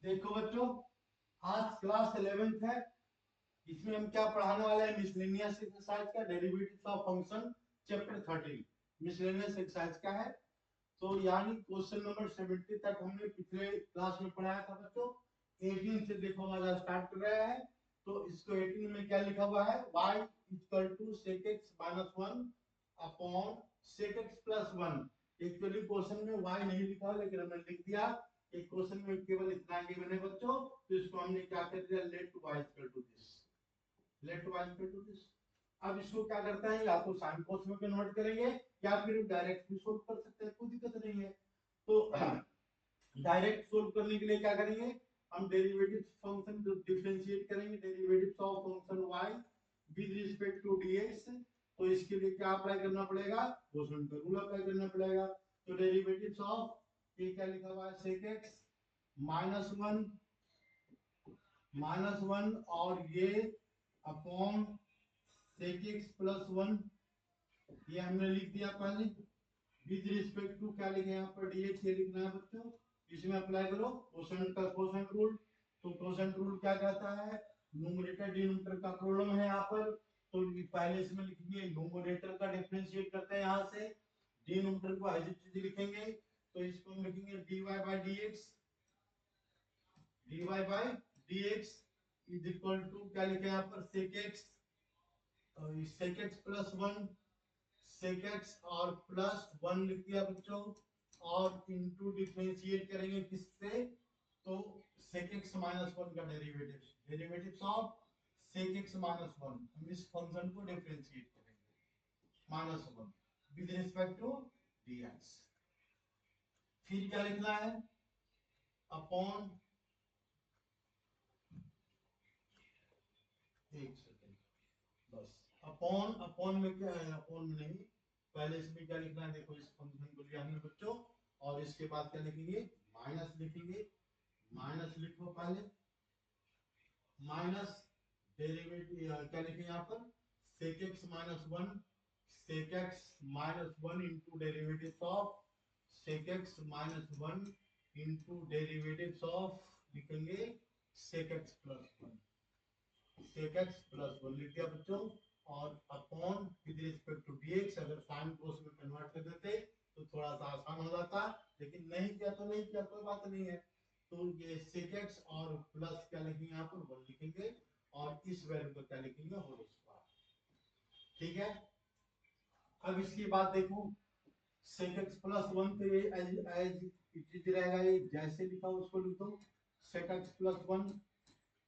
देखो बच्चों, आज क्लास 11th है। इसमें हम क्या पढ़ाने वाले हैं? मिसलेनियस एक्सरसाइज का derivatives of function, chapter 13 miscellaneous exercise का है। तो यानी क्वेश्चन नंबर 70 तक हमने पिछले क्लास में पढ़ाया था बच्चों। 18 से देखो हमारा स्टार्ट कर रहा है। तो इसको 18 में क्या लिखा हुआ है? y equal to sec x minus 1 upon sec x plus 1। Actually question में y नहीं लिखा लेकिन हमने लिख दिया। एक क्वेश्चन में केवल इतना गिवन है बच्चों, तो इसको हमने क्या कर दिया? Let y equal to this, let y equal to this. अब इसको क्या करते हैं? या तो साइन कोस में कन्वर्ट करेंगे या फिर डायरेक्ट भी सोल्व कर सकते हैं, कोई दिक्कत नहीं है। तो डायरेक्ट सोल्व करने के लिए क्या करेंगे? हम डेरिवेटिव फंक्शन डिफरेंशिएट करेंगे, derivatives of function y with respect to dx। तो इसके लिए क्या अप्लाई करना पड़ेगा? कोसेंट का रूल अप्लाई करना पड़ेगा। तो डेरिवेटिव्स ऑफ ये क्या लिखा हुआ है? sec x माइनस वन और ये अपॉन sec x प्लस 1, ये हमने लिख दिया पहले। विद रिस्पेक्ट टू क्या लिखे यहाँ पर? dx ये लिखना है बच्चों। इसमें अप्लाई करो कोसेंट का कोसेंट रूल। तो कोसेंट रूल क्या कहता है? न्यूमरेटर डिनोमिनेटर का प्रॉब्लम है यहाँ पर। तो पहले इसमें लिखेंगे न्यूमरेटर का डिफरेंशिएट करते हैं यहाँ से, डिनोमिनेटर को एज इट इज लिखेंगे। तो इसको हम लिखेंगे dy by dx is equal to क्या लिखे यहाँ पर? sec x plus 1, sec x और प्लस 1 लिख दिया बच्चों। और इनटू डिफरेंशिएट करेंगे किससे? तो sec x माइनस 1 का derivative, derivatives of sec x minus 1, हम इस फंक्शन को डिफरेंशिएट करेंगे minus 1 with respect to dx। फिर क्या लिखना है? अपॉन, एक सेकंड बस, अपॉन, अपॉन में क्या है? अपॉन में नहीं, पहले इसमें क्या लिखना है? देखो इस फंक्शन को लिया हमने बच्चों, और इसके बाद क्या लिखेंगे? माइनस लिखेंगे। माइनस लिखो पहले, माइनस डेरिवेटिव क्या लिखेंगे यहाँ पर? sec x minus 1, sec x minus 1 into derivative of sec x minus 1 into derivative of, लिखेंगे sec x plus 1, sec x plus 1 लिख दिया बच्चों। और upon with respect to dx, अगर साइन कोस में कन्वर्ट कर देते तो थोड़ा सा आसान हो जाता, लेकिन नहीं किया तो नहीं किया, कोई बात नहीं है। तो ये sec x और प्लस क्या लिखेंगे यहाँ पर? 1 लिखेंगे, और इस वैल्यू को क्या लिखेंगे? Whole square. ठीक है। अब इसकी बात देखो, sec x प्लस 1 तो ये एज इट इज रहेगा, ये जैसे लिखा उसको लिखो sec x प्लस 1।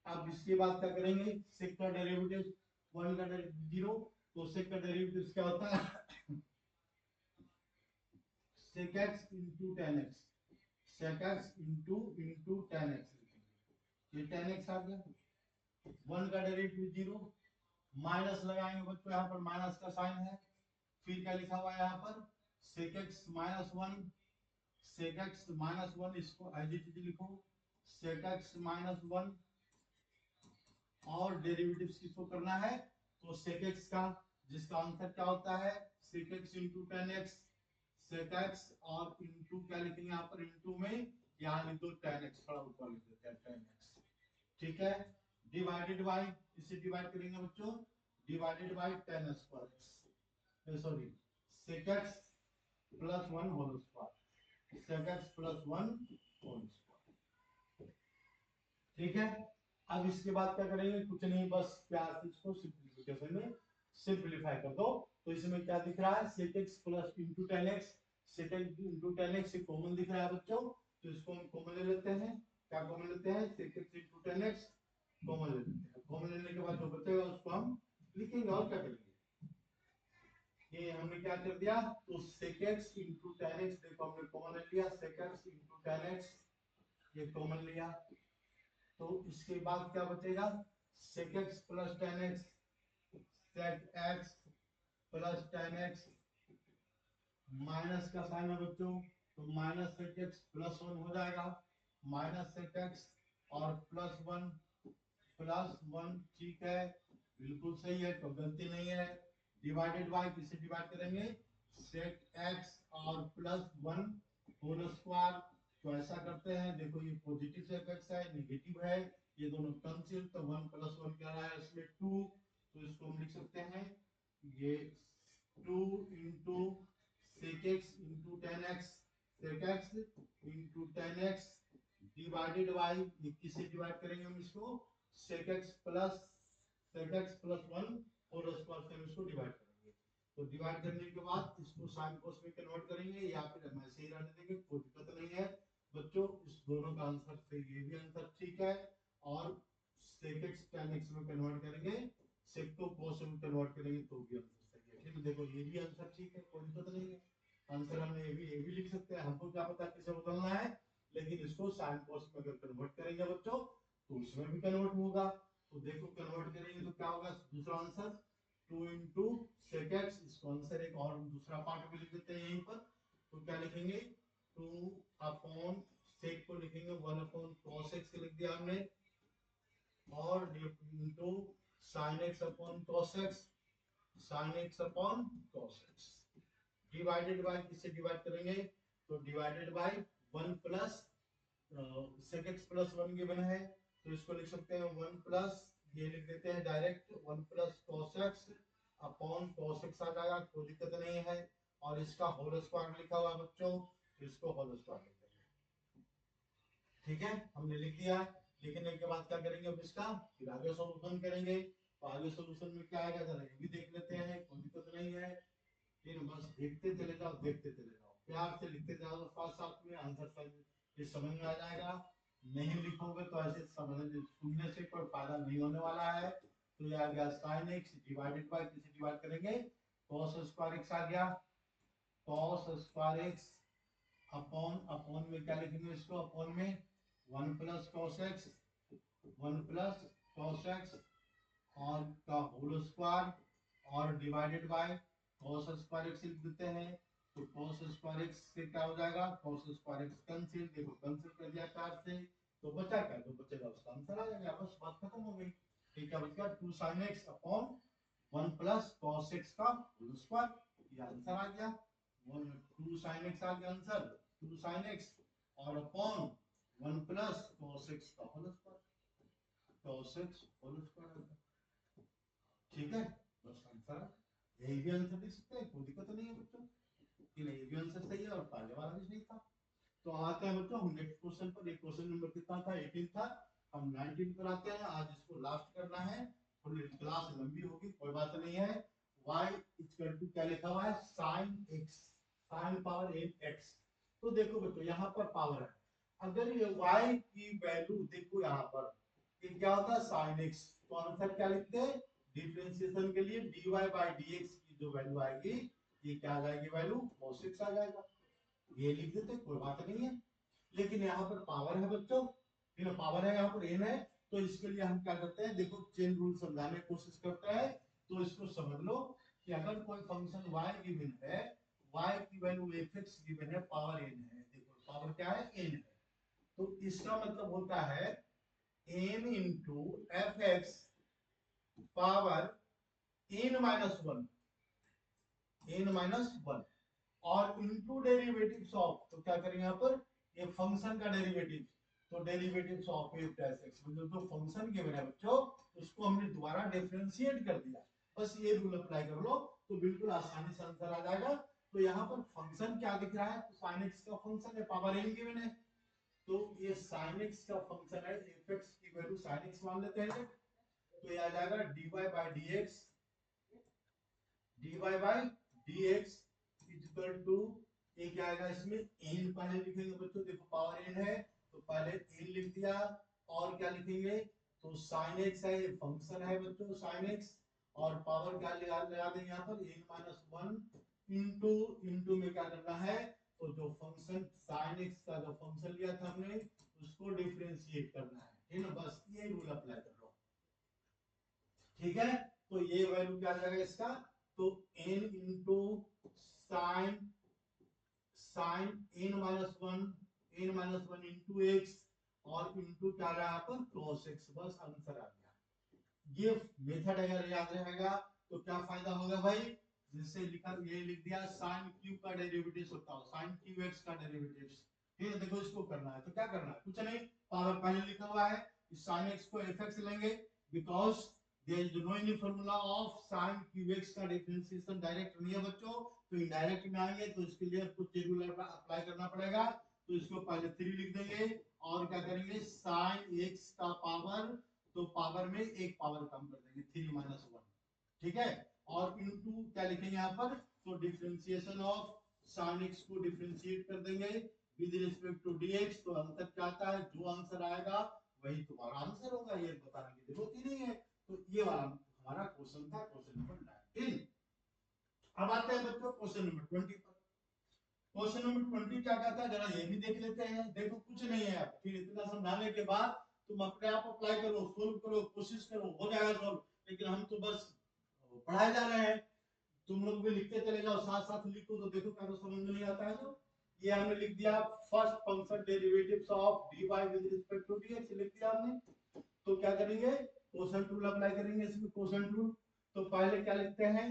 अब इसके बाद क्या करेंगे? sec का डेरिवेटिव 1 का डेरिवेटिव 0, तो sec का डेरिवेटिव क्या होता है? sec x into tan x, sec x into tan x, ये tan x आ गया। 1 का डेरिवेटिव 0, माइनस लगाएंगे बच्चों, यहाँ पर माइनस का साइन है। फिर क्या लिखा हुआ है यहाँ पर? sec x minus 1, sec x minus 1, इसको एज इट इज लिखो sec x माइनस 1। और डेरिवेटिव्स किसको करना है? तो sec x का, जिसका आंसर क्या होता है? sec x into tan x, sec x और इंटू क्या लिखेंगे यहाँ पर? इंटू में यहाँ लिख दो tan x, थोड़ा ऊपर लिख देते हैं tan x। ठीक है। डिवाइडेड बाय, इसे डिवाइड करेंगे बच्चों, divided by tan square, sorry sec x plus 1 whole square, sec x plus 1 whole square. ठीक है। अब इसके बाद क्या करेंगे? कुछ नहीं, बस प्यार से इसको सिंप्लीफिकेशन में सिंप्लीफाई कर दो। तो इसमें क्या दिख रहा है? sec x plus into tan x, sec x into tan x common दिख रहा है बच्चों, तो इसको हम कॉमन ले लेते हैं। क्या कॉमन लेते हैं? sec x into tan x common ले लेते हैं। कॉमन लेने के बाद जो बचेगा उसको हम लिखेंगे, और क्या करेंगे? ये हमने क्या कर दिया? तो sec x into tan x, देखो हमने कॉमन ले लिया, sec x into tan x ये कॉमन लिया। तो इसके बाद क्या बचेगा? sec x plus tan x, sec x plus tan x, minus का साइन है बच्चों, तो माइनस sec x प्लस 1 हो जाएगा, माइनस sec x और प्लस 1, प्लस 1। ठीक है, बिल्कुल सही है, तो गलती नहीं है। डिवाइडेड बाय, किसे डिवाइड करेंगे? sec x और प्लस 1 होल स्क्वायर। तो ऐसा करते हैं, देखो ये पॉजिटिव sec x है, नेगेटिव है, ये दोनों कैंसिल, तो 1 + 1 क्या रहा है इसमें 2, तो इसको हम लिख सकते हैं ये 2 * sec x * tan x, sec x * tan x divided by, ये किससे डिवाइड करेंगे हम इसको, sec x + 1 होल स्क्वायर से हम इसको डिवाइड करेंगे। तो डिवाइड करने के बाद इसको sin cos में कन्वर्ट करेंगे या फिर हम ऐसे ही रहने देंगे, कोई दिक्कत नहीं है बच्चों। इस दोनों का आंसर से ये भी आंसर ठीक है, और sec x tan x में कन्वर्ट करेंगे, sec को cos में कन्वर्ट करेंगे तो भी आंसर सही है। ठीक है, देखो ये भी आंसर ठीक है, कोई दिक्कत नहीं है। आंसर हमने ये भी लिख सकते हैं, हमको क्या पता किसे बदलना है, लेकिन इसको sin cos में अगर कन्वर्ट करेंगे बच्चों तो उसमें भी कन्वर्ट होगा। तो देखो कन्वर्ट करेंगे तो क्या होगा, दूसरा आंसर 2 * sec x, इसको आंसर एक और दूसरा पार्ट भी लिख देते हैं यहीं पर। तो क्या लिखेंगे, 2 sec को लिखेंगे 1 cos x लिख दिया हमने, और into sin x cos x, sin x cos x divided by, किससे डिवाइड करेंगे, तो divided by 1 plus sec x + 1 given है, तो इसको लिख सकते हैं 1 प्लस, ये लिख देते हैं direct 1 + cos x cos x आ जाएगा, कोई दिक्कत नहीं है। और इसका होल स्क्वायर लिखा हुआ बच्चों, तो इसको होल स्क्वायर लिख देंगे। ठीक है, हमने लिख दिया। लिखने के बाद क्या करेंगे, अब इसका फिर आगे सॉल्यूशन करेंगे। तो आगे सॉल्यूशन में क्या आएगा जरा ये भी देख लेते हैं, कोई दिक्कत नहीं है। फिर बस देखते चले जाओ, देखते चले जाओ, प्यार से लिखते जाओ, साथ साथ में आंसर ये समझ में आ जाएगा। नहीं लिखोगे तो ऐसे सुनने से कोई फायदा नहीं होने वाला है। तो ये आ गया sin x डिवाइडेड बाय, किसे डिवाइड करेंगे, cos स्क्वायर x आ गया, cos स्क्वायर x अपॉन में क्या लिखेंगे इसको, अपॉन में 1 + cos x, 1 + cos x और का होल स्क्वायर, और divided bye cos square x लिख देते हैं। तो cos स्क्वायर x से क्या हो जाएगा, cos स्क्वायर x कैंसिल, देखो कैंसिल कर दिया 4 से, तो बचा क्या, तो बचेगा उसका आंसर आ जाएगा, बस बात खत्म हो गई। ठीक है बच्चा, 2 sin x upon 1 + cos x का होल स्क्वायर, ये आंसर आ गया। 2 sin x आ गया आंसर, 2 sin x और अपॉन 1 + cos x का whole square, cos x whole square. ठीक है, बस आंसर, यही भी आंसर दे सकते हैं, कोई दिक्कत नहीं है बच्चों, कि नहीं ये भी आंसर सही है और पहले वाला भी सही था। तो आते हैं बच्चों हम नेक्स्ट क्वेश्चन पर। ये क्वेश्चन नंबर कितना था, 18 था, हम 19 पर आते हैं। आज इसको लास्ट करना है, थोड़ी क्लास लंबी होगी, कोई बात नहीं है। y = क्या लिखा हुआ है, sin x, sin power x। तो देखो बच्चों यहाँ पर पावर है, अगर ये y की वैल्यू देखो यहाँ पर, ये क्या होता है sin x, तो आंसर क्या लिखते हैं, डिफरेंशिएशन के लिए dy/dx की जो वैल्यू आएगी, ये क्या आ जाएगी वैल्यू, cos x आ जाएगा, ये लिख देते, कोई बात नहीं है। लेकिन यहाँ पर पावर है बच्चों, पावर है यहाँ पर n है, तो इसके लिए हम क्या करते हैं, देखो चेन रूल समझाने की कोशिश करते हैं। तो इसको समझ लो कि अगर कोई फंक्शन y गिवन है, y की वैल्यू fx गिवन है, पावर n है, देखो पावर क्या है, n है, तो इसका मतलब होता है n * fx power n-1, n-1 और इनटू डेरिवेटिव्स ऑफ, तो क्या करेंगे यहाँ पर, ये फंक्शन का डेरिवेटिव, तो derivatives of f dash x, मतलब जो फंक्शन गिवन है बच्चों उसको हमने दोबारा डिफरेंशिएट कर दिया, बस ये रूल अप्लाई कर लो तो बिल्कुल आसानी से आंसर आ जाएगा। तो यहाँ पर फंक्शन क्या दिख रहा है, तो sin x का फंक्शन है, पावर n गिवन है, तो ये sin x का फंक्शन है, fx की वैल्यू sin x मान लेते हैं, तो ये आ जाएगा dy/dx, dy/dx इक्वल टू, ये क्या आएगा इसमें, n पहले लिखेंगे बच्चों, देखो पावर n है तो पहले n लिख दिया, और क्या लिखेंगे, तो sin x है, ये फंक्शन है बच्चों sin x, और पावर क्या लगा देंगे यहाँ पर n-1 इनटू में क्या करना है, तो जो फंक्शन sin x का जो फंक्शन लिया था हमने उसको डिफरेंशिएट करना है, ठीक है, बस ये रूल अप्लाई कर लो। ठीक है, तो ये वैल्यू क्या आ जाएगा इसका, तो n into sine n-1 into x और इंटू क्या रहा है यहाँ पर cos x, बस आंसर आ गया। ये मेथड अगर याद रहेगा तो क्या फायदा होगा भाई, जिससे लिखा ये लिख दिया sin q का डेरिवेटिव होता है, sin qx का डेरिवेटिव, ठीक है, देखो इसको करना है तो क्या करना है, कुछ नहीं, पावर पहले लिखा हुआ है, इस sin x को fx लेंगे, because there is no any formula of sin qx का डिफरेंशिएशन डायरेक्ट नहीं है बच्चों, तो इनडायरेक्ट में आएंगे, तो इसके लिए कुछ रूल अप्लाई करना पड़ेगा। तो इसको पहले 3 लिख देंगे और क्या करेंगे sin x का पावर, तो पावर में एक पावर कम कर देंगे 3 - 1, ठीक है। और इनटू क्या लिखेंगे यहाँ पर, तो डिफरेंशिएशन ऑफ sin x को डिफरेंशिएट कर देंगे विद रिस्पेक्ट टू dx, तो आंसर क्या आता है, जो आंसर आएगा वही तुम्हारा आंसर होगा, ये बताने की जरूरत ही नहीं है। तो ये वाला हमारा क्वेश्चन था, क्वेश्चन नंबर 19। अब आते हैं बच्चों क्वेश्चन नंबर 20 पर। क्वेश्चन नंबर 20 क्या कहता है, जरा ये भी देख लेते हैं। देखो कुछ नहीं है, फिर इतना समझाने के बाद तुम अपने आप अप्लाई करो, सोल्व करो, कोशिश करो, हो जाएगा सॉल्व। लेकिन हम तो बस पढ़ाए जा रहे हैं, तुम लोग भी लिखते चले जाओ, साथ साथ लिखो, तो देखो क्या तो समझ में नहीं आता है। तो ये हमने लिख दिया, first function derivatives of dy with respect to dx लिख दिया हमने। तो क्या करेंगे, कोसेंट रूल अप्लाई करेंगे इसमें, कोसेंट रूल। तो पहले क्या लिखते हैं,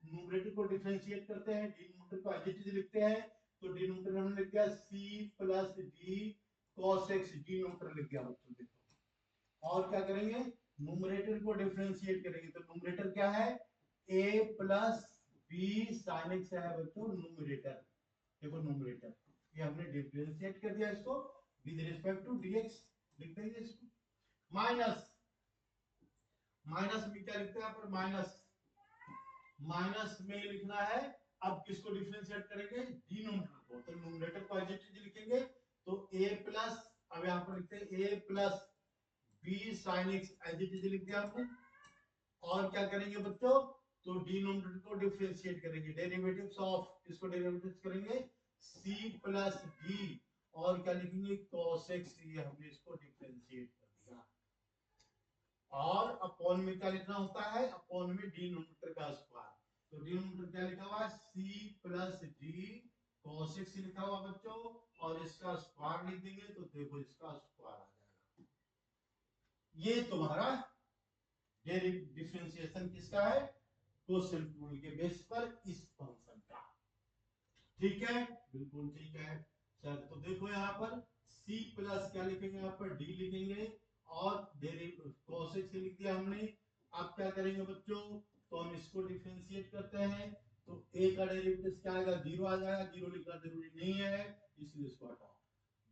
न्यूमरेटर को डिफरेंशिएट करते हैं, डिनोमिनेटर को एज इट इज लिखते हैं। तो डिनोमिनेटर हमने लिख दिया c plus d cos x, denominator लिख दिया बच्चों देखो। और क्या करेंगे, न्यूमरेटर को डिफरेंशिएट करेंगे, तो न्यूमरेटर क्या है, a plus b sin x है बच्चों न्यूमरेटर। देखो न्यूमरेटर ये हमने डिफरेंशिएट कर दिया इसको विद रिस्पेक्ट टू dx, लिख देंगे इसको। माइनस, माइनस में क्या लिखते हैं यहाँ पर, माइनस, माइनस में लिखना है। अब किसको डिफरेंशिएट करेंगे, डिनोमिनेटर को, तो न्यूमरेटर को एज इट इज लिखेंगे। तो a प्लस, अब यहाँ पर लिखते हैं a plus b sin x, as it is लिख दिया आपने। और क्या करेंगे बच्चों, तो डिनोमिनेटर को डिफरेंशिएट करेंगे, डेरिवेटिव्स ऑफ, किसको डेरिवेटिव्स करेंगे, c प्लस d, और क्या लिखेंगे cos x, ये हमने इसको डिफरेंशिएट कर दिया। और अपॉन में क्या लिखना होता है, अपॉन में डिनोमिनेटर का स्क्वायर। तो डिनोमिनेटर क्या लिखा हुआ है, c plus d cos x लिखा हुआ बच्चों, और इसका स्क्वायर लिख देंगे, तो देखो इसका स्क्वायर आ जाएगा। ये तुम्हारा डिफरेंशिएशन किसका है, कोसेंट रूल के बेस पर इस फंक्शन का, ठीक है, बिल्कुल ठीक है सर। तो देखो यहाँ पर c प्लस क्या लिखेंगे, यहाँ पर d लिखेंगे, और cos x लिख दिया हमने। अब क्या करेंगे बच्चों, तो हम इसको डिफरेंशिएट करते हैं, तो a का डेरिवेटिव क्या आएगा, 0 आ जाएगा, 0 लिखना जरूरी नहीं है, इसलिए इसको हटाओ।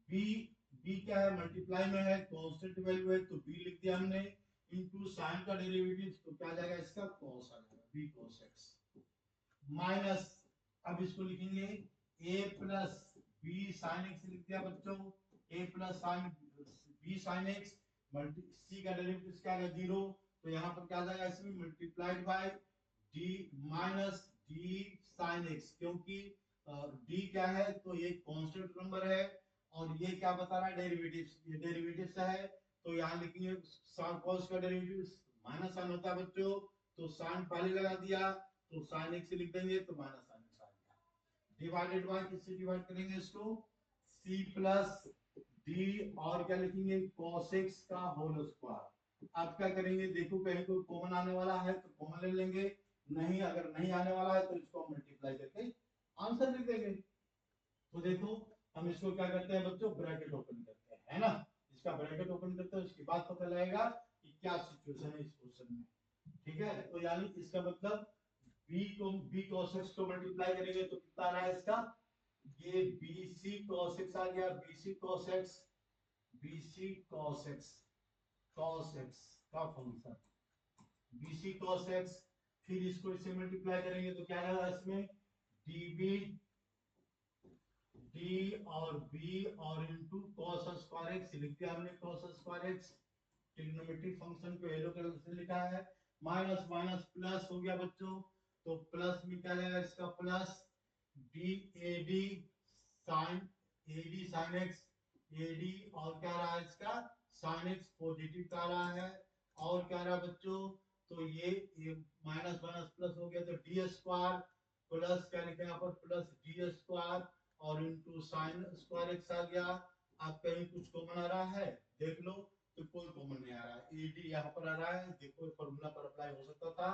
b क्या है, मल्टीप्लाई में है, कांस्टेंट वैल्यू है, तो b लिख दिया हमने, इनटू sin का डेरिवेटिव, तो क्या आ जाएगा इसका cos आ जाएगा, b cos x, माइनस, अब इसको लिखेंगे a plus b sin x लिख दिया बच्चों, a plus sin b sin x, c का डेरिवेटिव क्या है 0, तो यहाँ पर क्या आ जाएगा इसमें multiplied by d minus d sin x, क्योंकि d क्या है, तो ये कांस्टेंट नंबर है, और ये क्या बता रहा है, डेरिवेटिव्स, ये डेरिवेटिव्स है, तो यहाँ लिखेंगे cos का डेरिवेटिव माइनस साइन होता है बच्चों, तो साइन पहले लगा दिया, तो sin x लिख देंगे, तो माइनस sin x आ गया। डिवाइडेड बाय, किससे डिवाइड करेंगे इसको, c प्लस d, और क्या लिखेंगे cos x का होल स्क्वायर। अब क्या करेंगे, देखो कहीं कोई कॉमन आने वाला है तो कॉमन ले लेंगे, नहीं अगर नहीं आने वाला है तो इसको मल्टीप्लाई करके आंसर लिख देंगे। तो देखो हम इसको क्या करते हैं बच्चों, ब्रैकेट ओपन करते हैं, है ना, इसका ब्रैकेट ओपन करते हैं, उसके बाद पता लगेगा कि क्या सिचुएशन है इस क्वेश्चन में, ठीक है। तो यानी इसका मतलब b cos x को मल्टीप्लाई करेंगे तो कितना आ रहा है इसका, ये bc cos x आ गया, bc cos x का फंक्शन bc cos x, फिर इसको इससे मल्टीप्लाई करेंगे तो क्या आएगा इसमें, db d और b और इनटू cos स्क्वायर x लिख दिया हमने, cos square x, trigonometric function को येलो कलर से लिखा है, माइनस माइनस प्लस हो गया बच्चों, तो प्लस में क्या जाएगा इसका, plus DAD sin x, AD, और क्या रहा है इसका sin x पॉजिटिव का रहा है, और क्या रहा बच्चों, तो ये माइनस माइनस प्लस हो गया, तो d स्क्वायर प्लस क्या लिखा यहाँ पर, प्लस d स्क्वायर और इनटू sin स्क्वायर x आ गया। अब कहीं कुछ कॉमन आ रहा है, देख लो, तो कोई कॉमन नहीं आ रहा है, एडी यहाँ पर आ रहा है, देखो फॉर्मूला पर अप्लाई हो सकता था,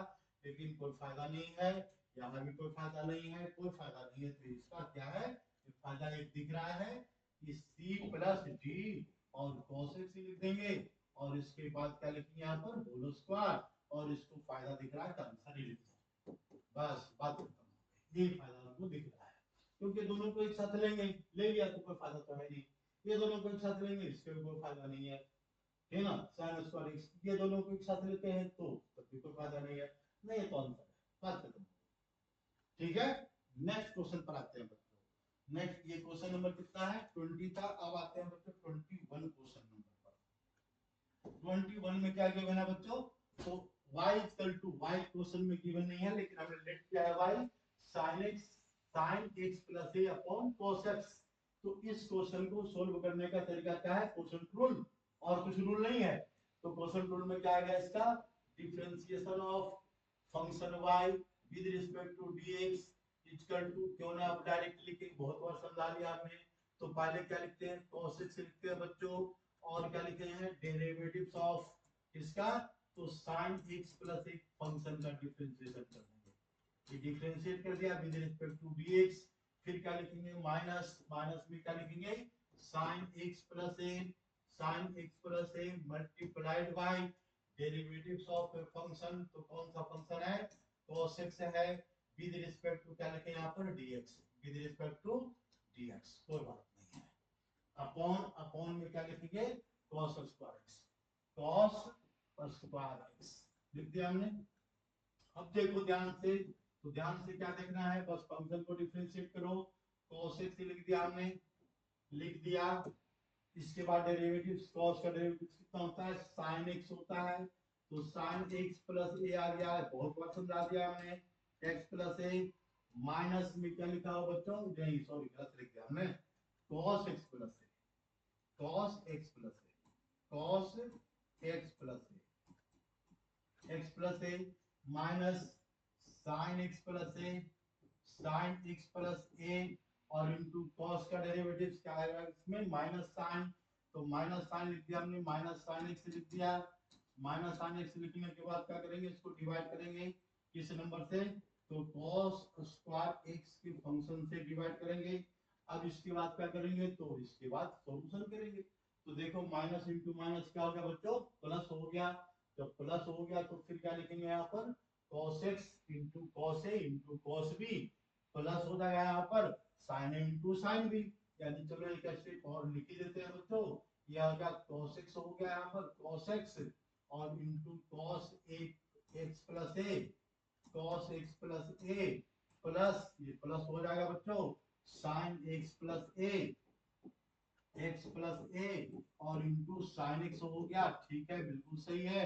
लेकिन कोई फायदा नहीं है, यहाँ भी कोई फायदा नहीं है, कोई फायदा नहीं है, तो इसका क्या है, फायदा एक दिख रहा है कि c प्लस डी और cos x लिख देंगे और इसके बाद क्या लिखेंगे यहाँ पर होल स्क्वायर और इसको फायदा दिख रहा है तो आंसर ही लिख दो। बस बात खत्म। ये फायदा हमको दिख रहा है क्योंकि दोनों को एक साथ लेंगे, ले लिया तो कोई फायदा तो है नहीं। ये दोनों को एक साथ लेंगे इसके कोई फायदा नहीं है ना। sin स्क्वायर x ये दोनों को एक साथ लेते हैं तो तब भी कोई फायदा नहीं है। नहीं तो आंसर है, बात खत्म। ठीक है, नेक्स्ट क्वेश्चन पर आते हैं बच्चों। नेक्स्ट ये क्वेश्चन नंबर कितना है 20 था। अब आते हैं बच्चों 21 क्वेश्चन नंबर पर। 21 में क्या गिवन है बच्चों, तो y equal to y question में गिवन नहीं है लेकिन हमने लेट किया है y sin x plus a upon cos x। तो इस क्वेश्चन को सोल्व करने का तरीका क्या है, क्वेश्चन रूल, और कुछ रूल नहीं है। तो क्वेश्चन रूल में क्या आ गया इसका, differentiation of function y with respect to dx equal to, क्यों ना आप डायरेक्ट लिखे, बहुत बार समझा लिया आपने। तो पहले क्या लिखते हैं, cos x लिखते हैं बच्चों, और क्या लिखते हैं डेरिवेटिव्स ऑफ इसका, तो sin x प्लस एक फंक्शन का डिफरेंशिएशन कर देंगे। ये डिफरेंशिएट कर दिया विद रिस्पेक्ट टू dx। फिर क्या लिखेंगे माइनस, माइनस में क्या लिखेंगे sin x plus a multiplied by derivatives of function. तो कौन सा फंक्शन है, cos x है, विद रिस्पेक्ट टू क्या लिखे यहाँ पर dx, with respect to dx, कोई बात नहीं है। अपॉन, अपॉन में क्या लिखेंगे cos square x, cos square x लिख दिया हमने। अब देखो ध्यान से, तो ध्यान से क्या देखना है, बस फंक्शन को डिफरेंशिएट करो। cos x लिख दिया हमने, लिख दिया। इसके बाद डेरिवेटिव्स, cos का डेरिवेटिव कितना होता है sin x होता है। तो sin x प्लस a आ गया है, बहुत बार समझा दिया हमने। x प्लस a माइनस में क्या लिखा हो बच्चों, नहीं सॉरी गलत लिख दिया हमने, cos x plus a, cos x plus a, cos x plus a, x plus a minus sin x plus a, sin x plus a और इनटू cos का डेरिवेटिव्स क्या आएगा इसमें माइनस sin। तो माइनस sin लिख दिया हमने, minus sin x लिख दिया। माइनस sin x लिखने के बाद क्या करेंगे, इसको डिवाइड करेंगे किस नंबर से, तो cos स्क्वायर x के फंक्शन से डिवाइड करेंगे। अब इसके बाद क्या करेंगे, तो इसके बाद सॉल्यूशन करेंगे। तो देखो माइनस इंटू माइनस क्या हो गया बच्चों, प्लस हो गया। जब प्लस हो गया तो फिर क्या लिखेंगे यहाँ पर, cos x into cos a into cos b, plus हो जाएगा यहाँ पर sin a into sin b। यानी चलो एक ऐसे और लिख ही देते हैं बच्चों, ये आ गया cos x हो गया यहाँ पर cos x और into cos x plus a, cos x plus a plus ये प्लस हो जाएगा बच्चों sin x plus a, x plus a और इंटू sin x हो गया। ठीक है बिल्कुल सही है।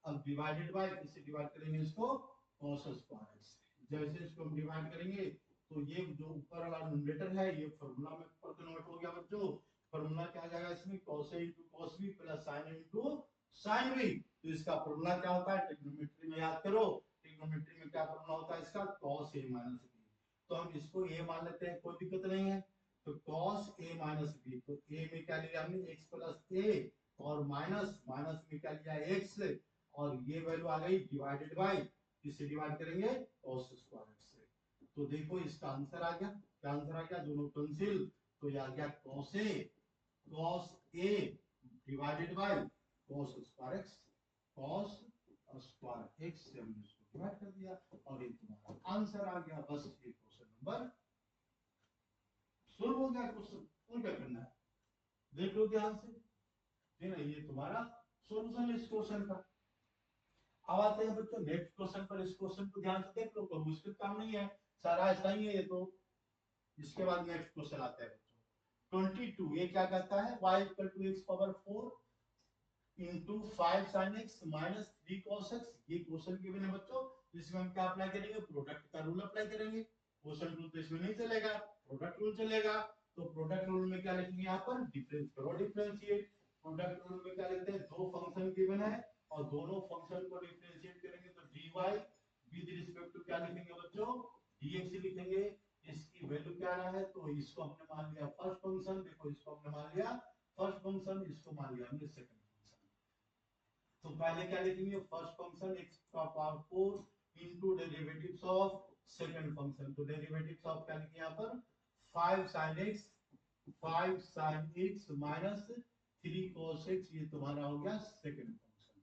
अब डिवाइडेड बाय, इसे डिवाइड करेंगे इसको cos स्क्वायर x। जैसे इसको हम डिवाइड करेंगे तो ये जो ऊपर वाला न्यूमरेटर है ये फार्मूला में पर कन्वर्ट हो गया बच्चों। फार्मूला क्या आ जाएगा इसमें, cos a into cos b plus sin a into sin b। तो इसका फार्मूला क्या होता है, ट्रिग्नोमेट्री में याद करो, ट्रिग्नोमेट्री में क्या फार्मूला होता है इसका, cos a माइनस b। तो हम इसको a मान लेते हैं, कोई दिक्कत नहीं है। तो cos a माइनस b, तो a में क्या लिया हमने x प्लस a और माइनस, माइनस में क्या लिया x और ये वैल्यू आ गई डिवाइडेड बाय, इसे डिवाइड करेंगे cos स्क्वायर x से। तो देखो इसका आंसर आ गया, क्या आंसर आ गया, दोनों कैंसिल। तो ये आ गया cos a divided by cos square x, cos square x से हमने इसको डिवाइड कर दिया और ये तुम्हारा आंसर आ गया। बस ये क्वेश्चन नंबर सोल्व हो गया क्वेश्चन, और क्या करना है, देख लो ध्यान से, है ना, ये तुम्हारा सॉल्यूशन इस क्वेश्चन का। अब आते हैं बच्चों नेक्स्ट क्वेश्चन पर, इस क्वेश्चन को ध्यान से देख लो, कोई मुश्किल काम नहीं है, सारा ऐसा ही है ये तो। इसके बाद नेक्स्ट क्वेश्चन आता है बच्चों 22। ये क्या कहता है, y equal to x power 4 into 5 sin x minus 3 cos x। ये क्वेश्चन गिवन है बच्चों, इसमें हम क्या अप्लाई करेंगे, प्रोडक्ट का रूल अप्लाई करेंगे। क्वेश्चन रूल तो इसमें नहीं चलेगा, प्रोडक्ट रूल चलेगा। तो प्रोडक्ट रूल में क्या लिखेंगे यहाँ पर, डिफरेंस करो, डिफरेंशिएट। प्रोडक्ट रूल में क्या लिखते हैं, दो फंक्शन गिवन है और दोनों फंक्शन को डिफरेंशिएट करेंगे तो dy विद रिस्पेक्ट टू क्या लिखेंगे बच्चों, dx लिखेंगे। इसकी वैल्यू क्या रहा है, तो इसको हमने मान लिया फर्स्ट फंक्शन, देखो इसको हमने मान लिया फर्स्ट फंक्शन, इसको मान लिया हमने सेकंड फंक्शन। तो पहले क्या लिखेंगे, फर्स्ट फंक्शन x का power 4 into derivatives of second function. तो डेरिवेटिव्स ऑफ क्या लिखेंगे यहाँ पर 5 sin x, 5 sin x minus 3 cos x, ये तुम्हारा हो गया second function.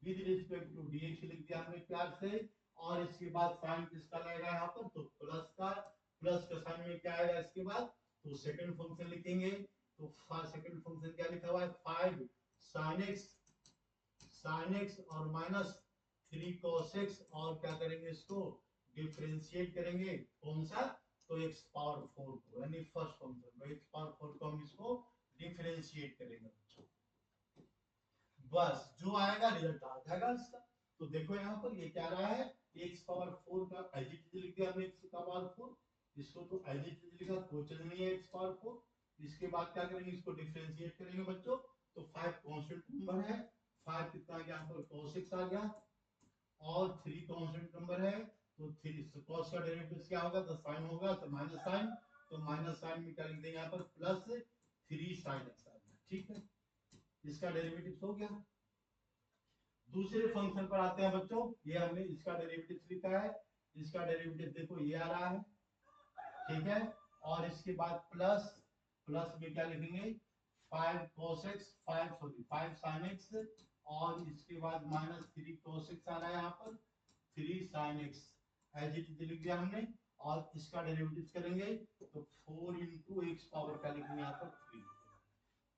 With respect to dx लिख दिया हमने प्यार से, और इसके बाद साइन किसका लगेगा यहाँ पर, तो प्लस का साइन में क्या आएगा इसके बाद, तो सेकंड फंक्शन लिखेंगे। तो सेकंड फंक्शन क्या लिखा हुआ है, 5 sin x और माइनस 3 cos x, और क्या करेंगे इसको डिफरेंशिएट करेंगे, कौन सा, तो x पावर 4 को, यानी फर्स्ट फंक्शन को x पावर 4 को हम इसको डिफरेंशिएट करेंगे बच्चों। बस जो आएगा रिजल्ट आ जाएगा इसका। तो देखो यहाँ पर ये क्या रहा है, x पावर 4 का एज इट इज लिख दिया हमने, x का पावर 4, इसको तो एज इट इज लिखा, कोई चीज नहीं है x पावर 4। इसके बाद क्या करेंगे, इसको डिफरेंशिएट करेंगे बच्चों। तो 5 कांस्टेंट नंबर है, 5 कितना आ गया यहाँ पर cos x आ गया, और 3 कांस्टेंट नंबर है, तो 3 cos का डेरिवेटिव क्या होगा, तो साइन होगा, तो माइनस साइन, तो माइनस साइन में क्या लिख देंगे यहाँ पर प्लस 3 sin x आ गया, ठीक है, इसका डेरिवेटिव हो गया। दूसरे फंक्शन पर आते हैं बच्चों, ये हमने इसका डेरिवेटिव लिखा है, इसका डेरिवेटिव देखो ये आ रहा है, ठीक है, और इसके बाद प्लस में क्या लिखेंगे, 5 cos x 5 sin x, और इसके बाद माइनस 3 cos x आ रहा है यहाँ पर, 3 sin x as it is लिख दिया हमने, और इसका डेरिवेटिव करेंगे तो 4 into x पावर क्या लिखेंगे यहाँ पर 3।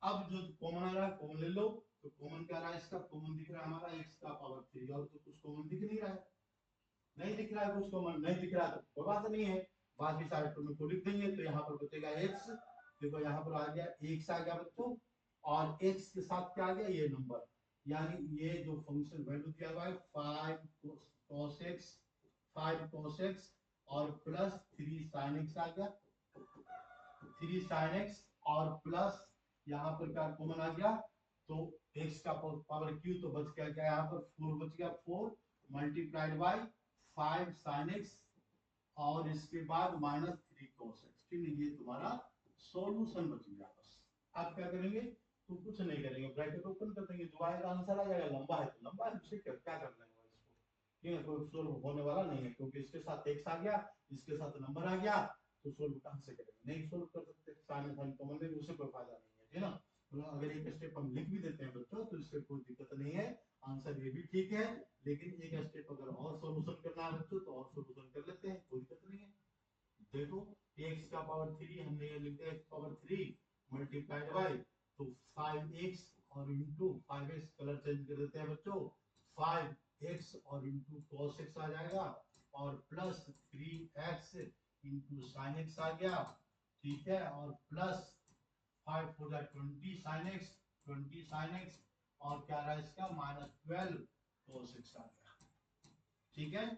अब जो कॉमन आ रहा है कॉमन ले लो, तो कॉमन क्या आ रहा है इसका, कॉमन दिख रहा है हमारा x का पावर 3, और तो कुछ कॉमन दिख नहीं रहा है, नहीं दिख रहा है कुछ कॉमन, नहीं दिख रहा है तो कोई बात नहीं है, बाकी सारे टर्म को लिख देंगे, तो यहाँ पर बचेगा x। देखो यहाँ पर आ गया x आ गया बच्चों, और x के साथ क्या आ गया, ये नंबर, यानी ये जो फंक्शन वैल्यू दिया हुआ है 5 cos x और प्लस 3 sin x आ गया, 3 sin x और प्लस यहाँ पर क्या कॉमन आ गया, तो x का पावर q, तो बच गया क्या यहाँ पर 4 बच गया, 4 मल्टीप्लाइड बाय 5 sin x, और इसके बाद माइनस 3 cos x, ठीक है, ये तुम्हारा सॉल्यूशन बच गया। बस अब क्या करेंगे, तो कुछ नहीं करेंगे, ब्रैकेट ओपन कर देंगे, जो आएगा आंसर आ जाएगा, लंबा है तो लंबा है, उसे क्या करना है इसको, ठीक है, कोई सोल्व होने वाला नहीं है, क्योंकि इसके साथ x आ गया, इसके साथ नंबर आ गया, तो सोल्व कहां से करेंगे, नहीं सोल्व कर सकते, साइन साइन कॉमन में उसे कोई फायदा नहीं है, ठीक है ना। तो अगर एक स्टेप हम लिख भी देते हैं बच्चों, तो इससे कोई दिक्कत नहीं है, आंसर ये भी ठीक है, लेकिन एक स्टेप अगर और सॉल्यूशन करना है बच्चों, तो और सॉल्यूशन कर लेते हैं, कोई दिक्कत नहीं है। देखो x का पावर 3 हमने ये लिख दिया, x पावर 3 मल्टीप्लाइड बाय, तो 5x और इंटू 5x, कलर चेंज कर देते हैं बच्चों, 5x और इंटू cos x आ जाएगा, और plus 3x into sin x आ गया, ठीक है, और plus 5 4 20 sin x, 20 sin x, और क्या रहा इसका माइनस 12 cos x आ गया, ठीक है।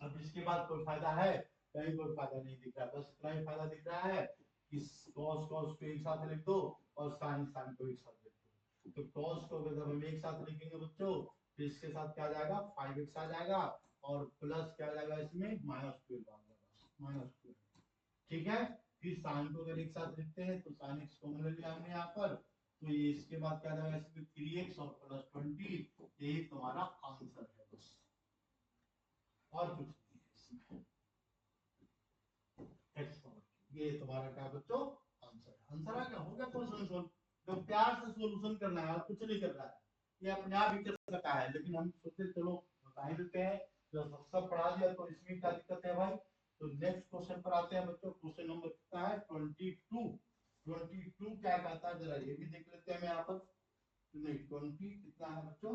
अब इसके बाद कोई फायदा है, कहीं कोई फायदा नहीं दिख रहा, बस इतना ही फायदा दिख रहा है कि cos को एक साथ लिख दो, और sin को एक साथ लिख दो। तो cos को अगर हम एक साथ लिखेंगे बच्चों, तो इसके साथ क्या आ जाएगा 5x आ जाएगा, और प्लस क्या आ जाएगा इसमें -12 आ जाएगा, -12, ठीक है। फिर sin को अगर एक साथ लिखते हैं, तो sin x कॉमन ले लिया हमने यहाँ पर, तो ये इसके बाद क्या आ जाएगा इसमें 3x और प्लस 20, यही तुम्हारा आंसर है, बस और कुछ नहीं है इसमें। ये तुम्हारा क्या बच्चों आंसर है, आंसर आ गया, हो गया क्वेश्चन सोल्व। तो प्यार से सॉल्यूशन करना है और कुछ नहीं करना है, ये अपने आप ही कर सकता है, लेकिन हम सोचे चलो बता ही देते हैं, जब सब पढ़ा दिया तो इसमें क्या दिक्कत है भाई। तो नेक्स्ट क्वेश्चन पर आते हैं बच्चों, क्वेश्चन नंबर कितना है 22 क्या कहता है जरा ये भी देख लेते हैं, मैं यहाँ पर नहीं 20 कितना है बच्चों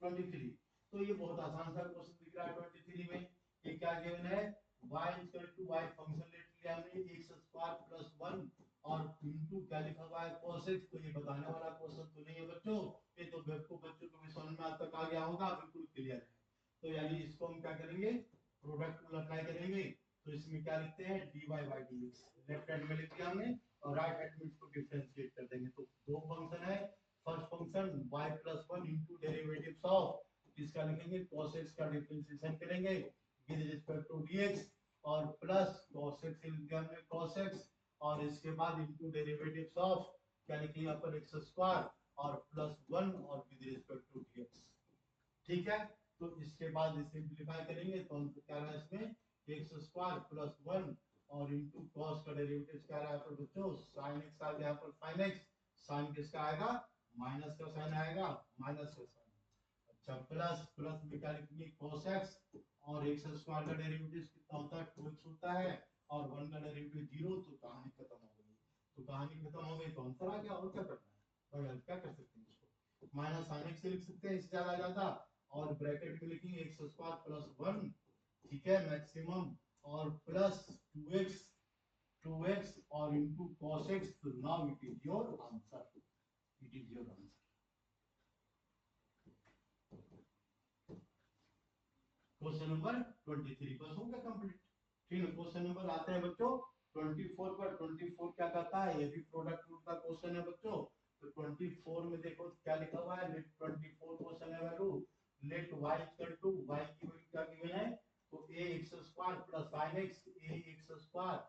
23, तो ये बहुत आसान सा क्वेश्चन दिख रहा है 23 में। ये क्या गिवन है, y y फंक्शन ले लिया हमने x स्क्वायर प्लस 1 और इनटू क्या लिखा हुआ है cos x, तो ये बताने वाला क्वेश्चन तो नहीं है बच्चों, ये तो बेवकूफ बच्चों को भी समझ में आज तक आ गया होगा, बिल्कुल क्लियर है। तो यानी इसको हम क्या करेंगे, प्रोडक्ट रूल अप्लाई करेंगे, तो इसमें क्या लिखते हैं dy by dx, left hand में लिख दिया हमने, और राइट हैंड में इसको डिफरेंशिएट कर देंगे। तो दो फंक्शन है, first function y + 1 into derivatives of, इसका लिखेंगे cos x का डिफरेंशिएशन करेंगे विद रिस्पेक्ट टू dx, और प्लस cos x लिख दिया हमने cos x, और इसके बाद इनटू डेरिवेटिव्स ऑफ क्या लिखेंगे यहाँ पर x स्क्वायर और प्लस 1 और विद रिस्पेक्ट टू dx, ठीक है। तो इसके बाद इसे सिंपलीफाई करेंगे, तो हमको क्या रहा है इसमें x स्क्वायर प्लस 1 और इंटू कॉस का डेरिवेटिव क्या रहा है पर बच्चों साइन एक्स आ गया, यहाँ पर साइन एक्स, साइन किसका आएगा, माइनस का साइन आएगा, माइनस का साइन। अच्छा प्लस प्लस में क्या लिखेंगे cos x, और x स्क्वायर का डेरिवेटिव कितना होता है 2x होता है, और 1 का डेरिवेटिव 0, तो कहानी खत्म हो गई। तो कहानी खत्म हो गई तो आंसर आ गया, और क्या करना है भाई, क्या कर सकते हैं इसको, माइनस sin x से लिख सकते हैं, इससे ज्यादा आ जाता, और ब्रैकेट में लिखेंगे x स्क्वायर प्लस 1, ठीक है मैक्सिमम, और प्लस 2x और इनटू cos x, तो now it is your answer, it is your answer. Question number 23 बस हो गया कंप्लीट। ठीक है, क्वेश्चन नंबर आते हैं बच्चों 24 पर। 24 क्या कहता है, ये भी प्रोडक्ट रूल का क्वेश्चन है बच्चों। तो 24 में देखो क्या लिखा हुआ है, लेट 24 क्वेश्चन है value, let y equal to y की वैल्यू क्या गिवन है, तो ax square plus sin x, ax square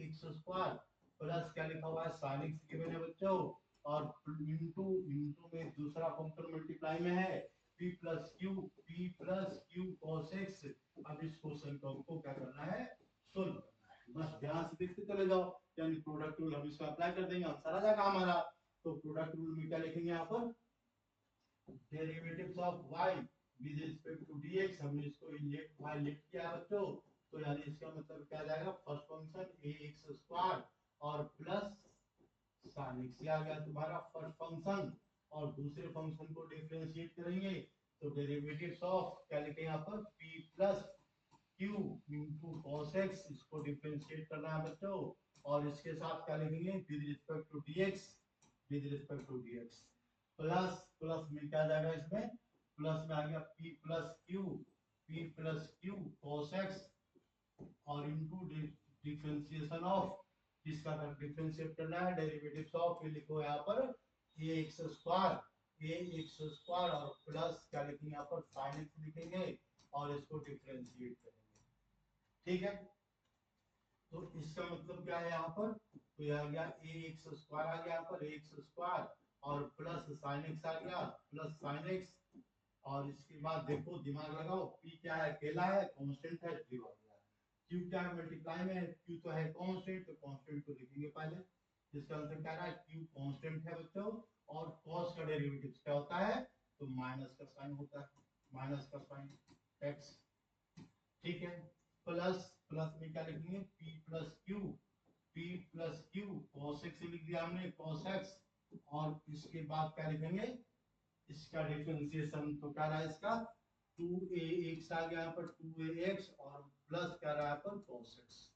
ax square plus क्या लिखा हुआ है sin x गिवन है बच्चों, और इनटू इनटू में दूसरा फंक्शन मल्टीप्लाई में है p plus Q cos x। अब इस क्वेश्चन को हमको क्या करना है, सोल्व करना है, बस ध्यान से देखते चले जाओ, यानी प्रोडक्ट रूल हम इसको अप्लाई कर देंगे, आंसर आ जाएगा हमारा। तो प्रोडक्ट रूल में क्या लिखेंगे यहाँ पर, derivatives of y with respect to dx, हमने इसको लेट y लेट किया बच्चों, तो यानी इसका मतलब क्या आ जाएगा, फर्स्ट फंक्शन ax स्क्वायर और प्लस sin x आ गया तुम्हारा फर्स्ट फंक्शन, और दूसरे फंक्शन को डिफरेंशिएट करेंगे, तो डेरिवेटिव्स ऑफ क्या लिखेंगे यहाँ पर p plus q into cos x, इसको डिफरेंशिएट करना है बच्चों, और इसके साथ क्या लिखेंगे with respect to dx, with respect to dx, plus plus में क्या जाएगा, इसमें प्लस में आ गया p plus q cos x, और इनटू डिफरेंशिएशन ऑफ, इसका डिफरेंशिएट करना है, डेरिवेटिव्स ऑफ लिखो यहाँ पर ax स्क्वायर और प्लस क्या लिखेंगे यहाँ पर sin x लिखेंगे, और इसको डिफरेंशिएट करेंगे, ठीक है। तो इसका मतलब क्या है यहाँ पर, तो यह आ गया ax स्क्वायर आ गया यहाँ पर ax स्क्वायर, और प्लस sin x आ गया, प्लस sin x, और इसके बाद देखो दिमाग लगाओ, p क्या है, अकेला है, कांस्टेंट है, 0 आ गया, q क्या है, मल्टीप्लाई में है, q तो है कांस्टेंट, तो कांस्टेंट को लिखेंगे पहले, इसका आंसर क्या रहा है, q कांस्टेंट है बच्चों, और cos का डेरिवेटिव क्या होता है, तो माइनस का साइन होता है, माइनस का साइन x, ठीक है। प्लस प्लस में क्या लिखेंगे p plus Q cos x लिख दिया हमने cos x, और इसके बाद क्या लिखेंगे, इसका डिफरेंशिएशन, तो क्या रहा इसका 2ax आ गया यहाँ पर 2ax, और प्लस क्या रहा है पर cos x।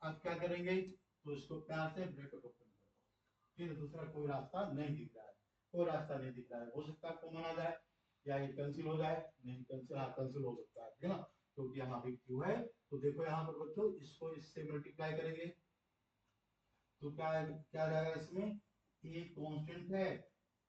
अब क्या करेंगे, तो इसको प्यार से ब्रैकेट ओपन कर दो, फिर दूसरा कोई रास्ता नहीं दिख रहा है, कोई रास्ता नहीं दिख रहा है, हो सकता है कॉमन आ जाए, या ये कैंसिल हो जाए, नहीं कैंसिल, हाँ कैंसिल हो सकता है ना, क्योंकि यहाँ भी क्यू है। तो देखो यहाँ पर बच्चों इसको इससे मल्टीप्लाई करेंगे, तो क्या रहेगा इसमें, a कांस्टेंट है,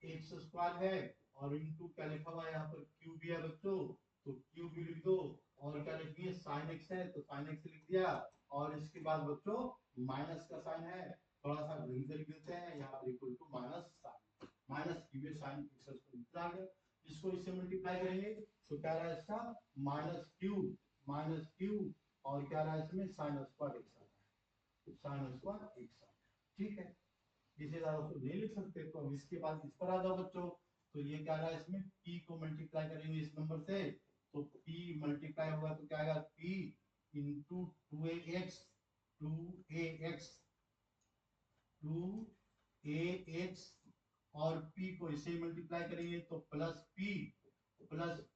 x स्क्वायर है, और इनटू क्या लिखा हुआ है यहाँ पर q भी है बच्चों, तो q भी लिख दो, और क्या लिखिए sin x है, तो sin x लिख दिया, और इसके बाद बच्चों माइनस का साइन है, थोड़ा सा ढंग से लिख देते हैं, यहाँ पर equal to minus sine, minus q sine x को निकला गया, इसको इससे मल्टीप्लाई करेंगे, तो क्या रहा है इसका माइनस q, और क्या रहा है इसमें sin स्क्वायर x आ रहा है, sin स्क्वायर x, ठीक है। इसे ज्यादा तो नहीं लिख सकते, तो अब इसके बाद इस पर आ जाओ बच्चों, तो ये क्या रहा है इसमें p को मल्टीप्लाई करेंगे इस नंबर से, तो p मल्टीप्लाई होगा तो क्या आएगा p इंटू 2ax 2ax, और p को इसे मल्टीप्लाई करेंगे तो प्लस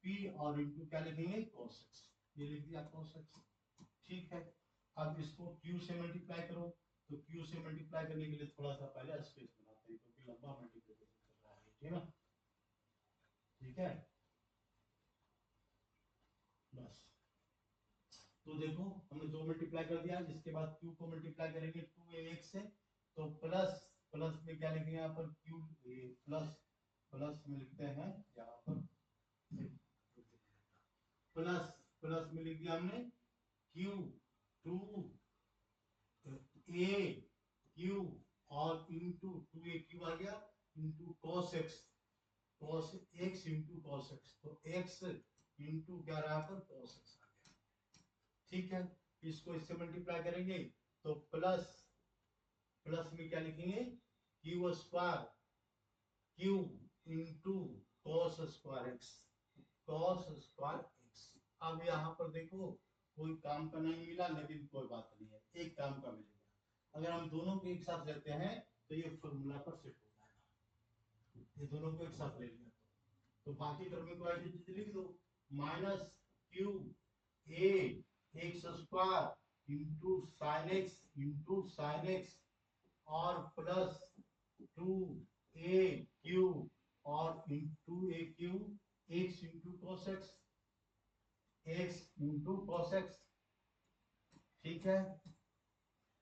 p और इंटू क्या लिखेंगे cos x, ये लिख दिया cos x, ठीक है। अब इसको q से मल्टीप्लाई करो, तो q से मल्टीप्लाई करने के लिए थोड़ा सा पहले स्पेस बनाते हैं, क्योंकि लंबा मल्टीप्लिकेशन कर रहा है, ठीक है ना, ठीक है। बस तो देखो हमने दो मल्टीप्लाई कर दिया, इसके बाद q को मल्टीप्लाई करेंगे 2ax से, तो प्लस प्लस में क्या लिखेंगे यहाँ पर q, प्लस प्लस में लिखते हैं यहाँ पर प्लस प्लस में लिख दिया हमने q 2a q, और इंटू 2a क्यू आ गया, into cos x into cos x, तो x इंटू क्या रहा पर cos x आ गया, ठीक है। इसको इससे मल्टीप्लाई करेंगे तो प्लस प्लस में क्या लिखेंगे Q square Q into cos square x cos square x. अब यहाँ पर देखो कोई काम का नहीं मिला लेकिन कोई बात नहीं है, एक काम का मिलेगा। अगर हम दोनों को एक साथ लेते हैं तो ये फॉर्मूला पर सेट हो जाएगा, ये दोनों को एक साथ ले लिया तो बाकी टर्म को ऐसे लिख दो minus q a x square into sine x और प्लस 2 a क्यू और into a q x into cos x ठीक है।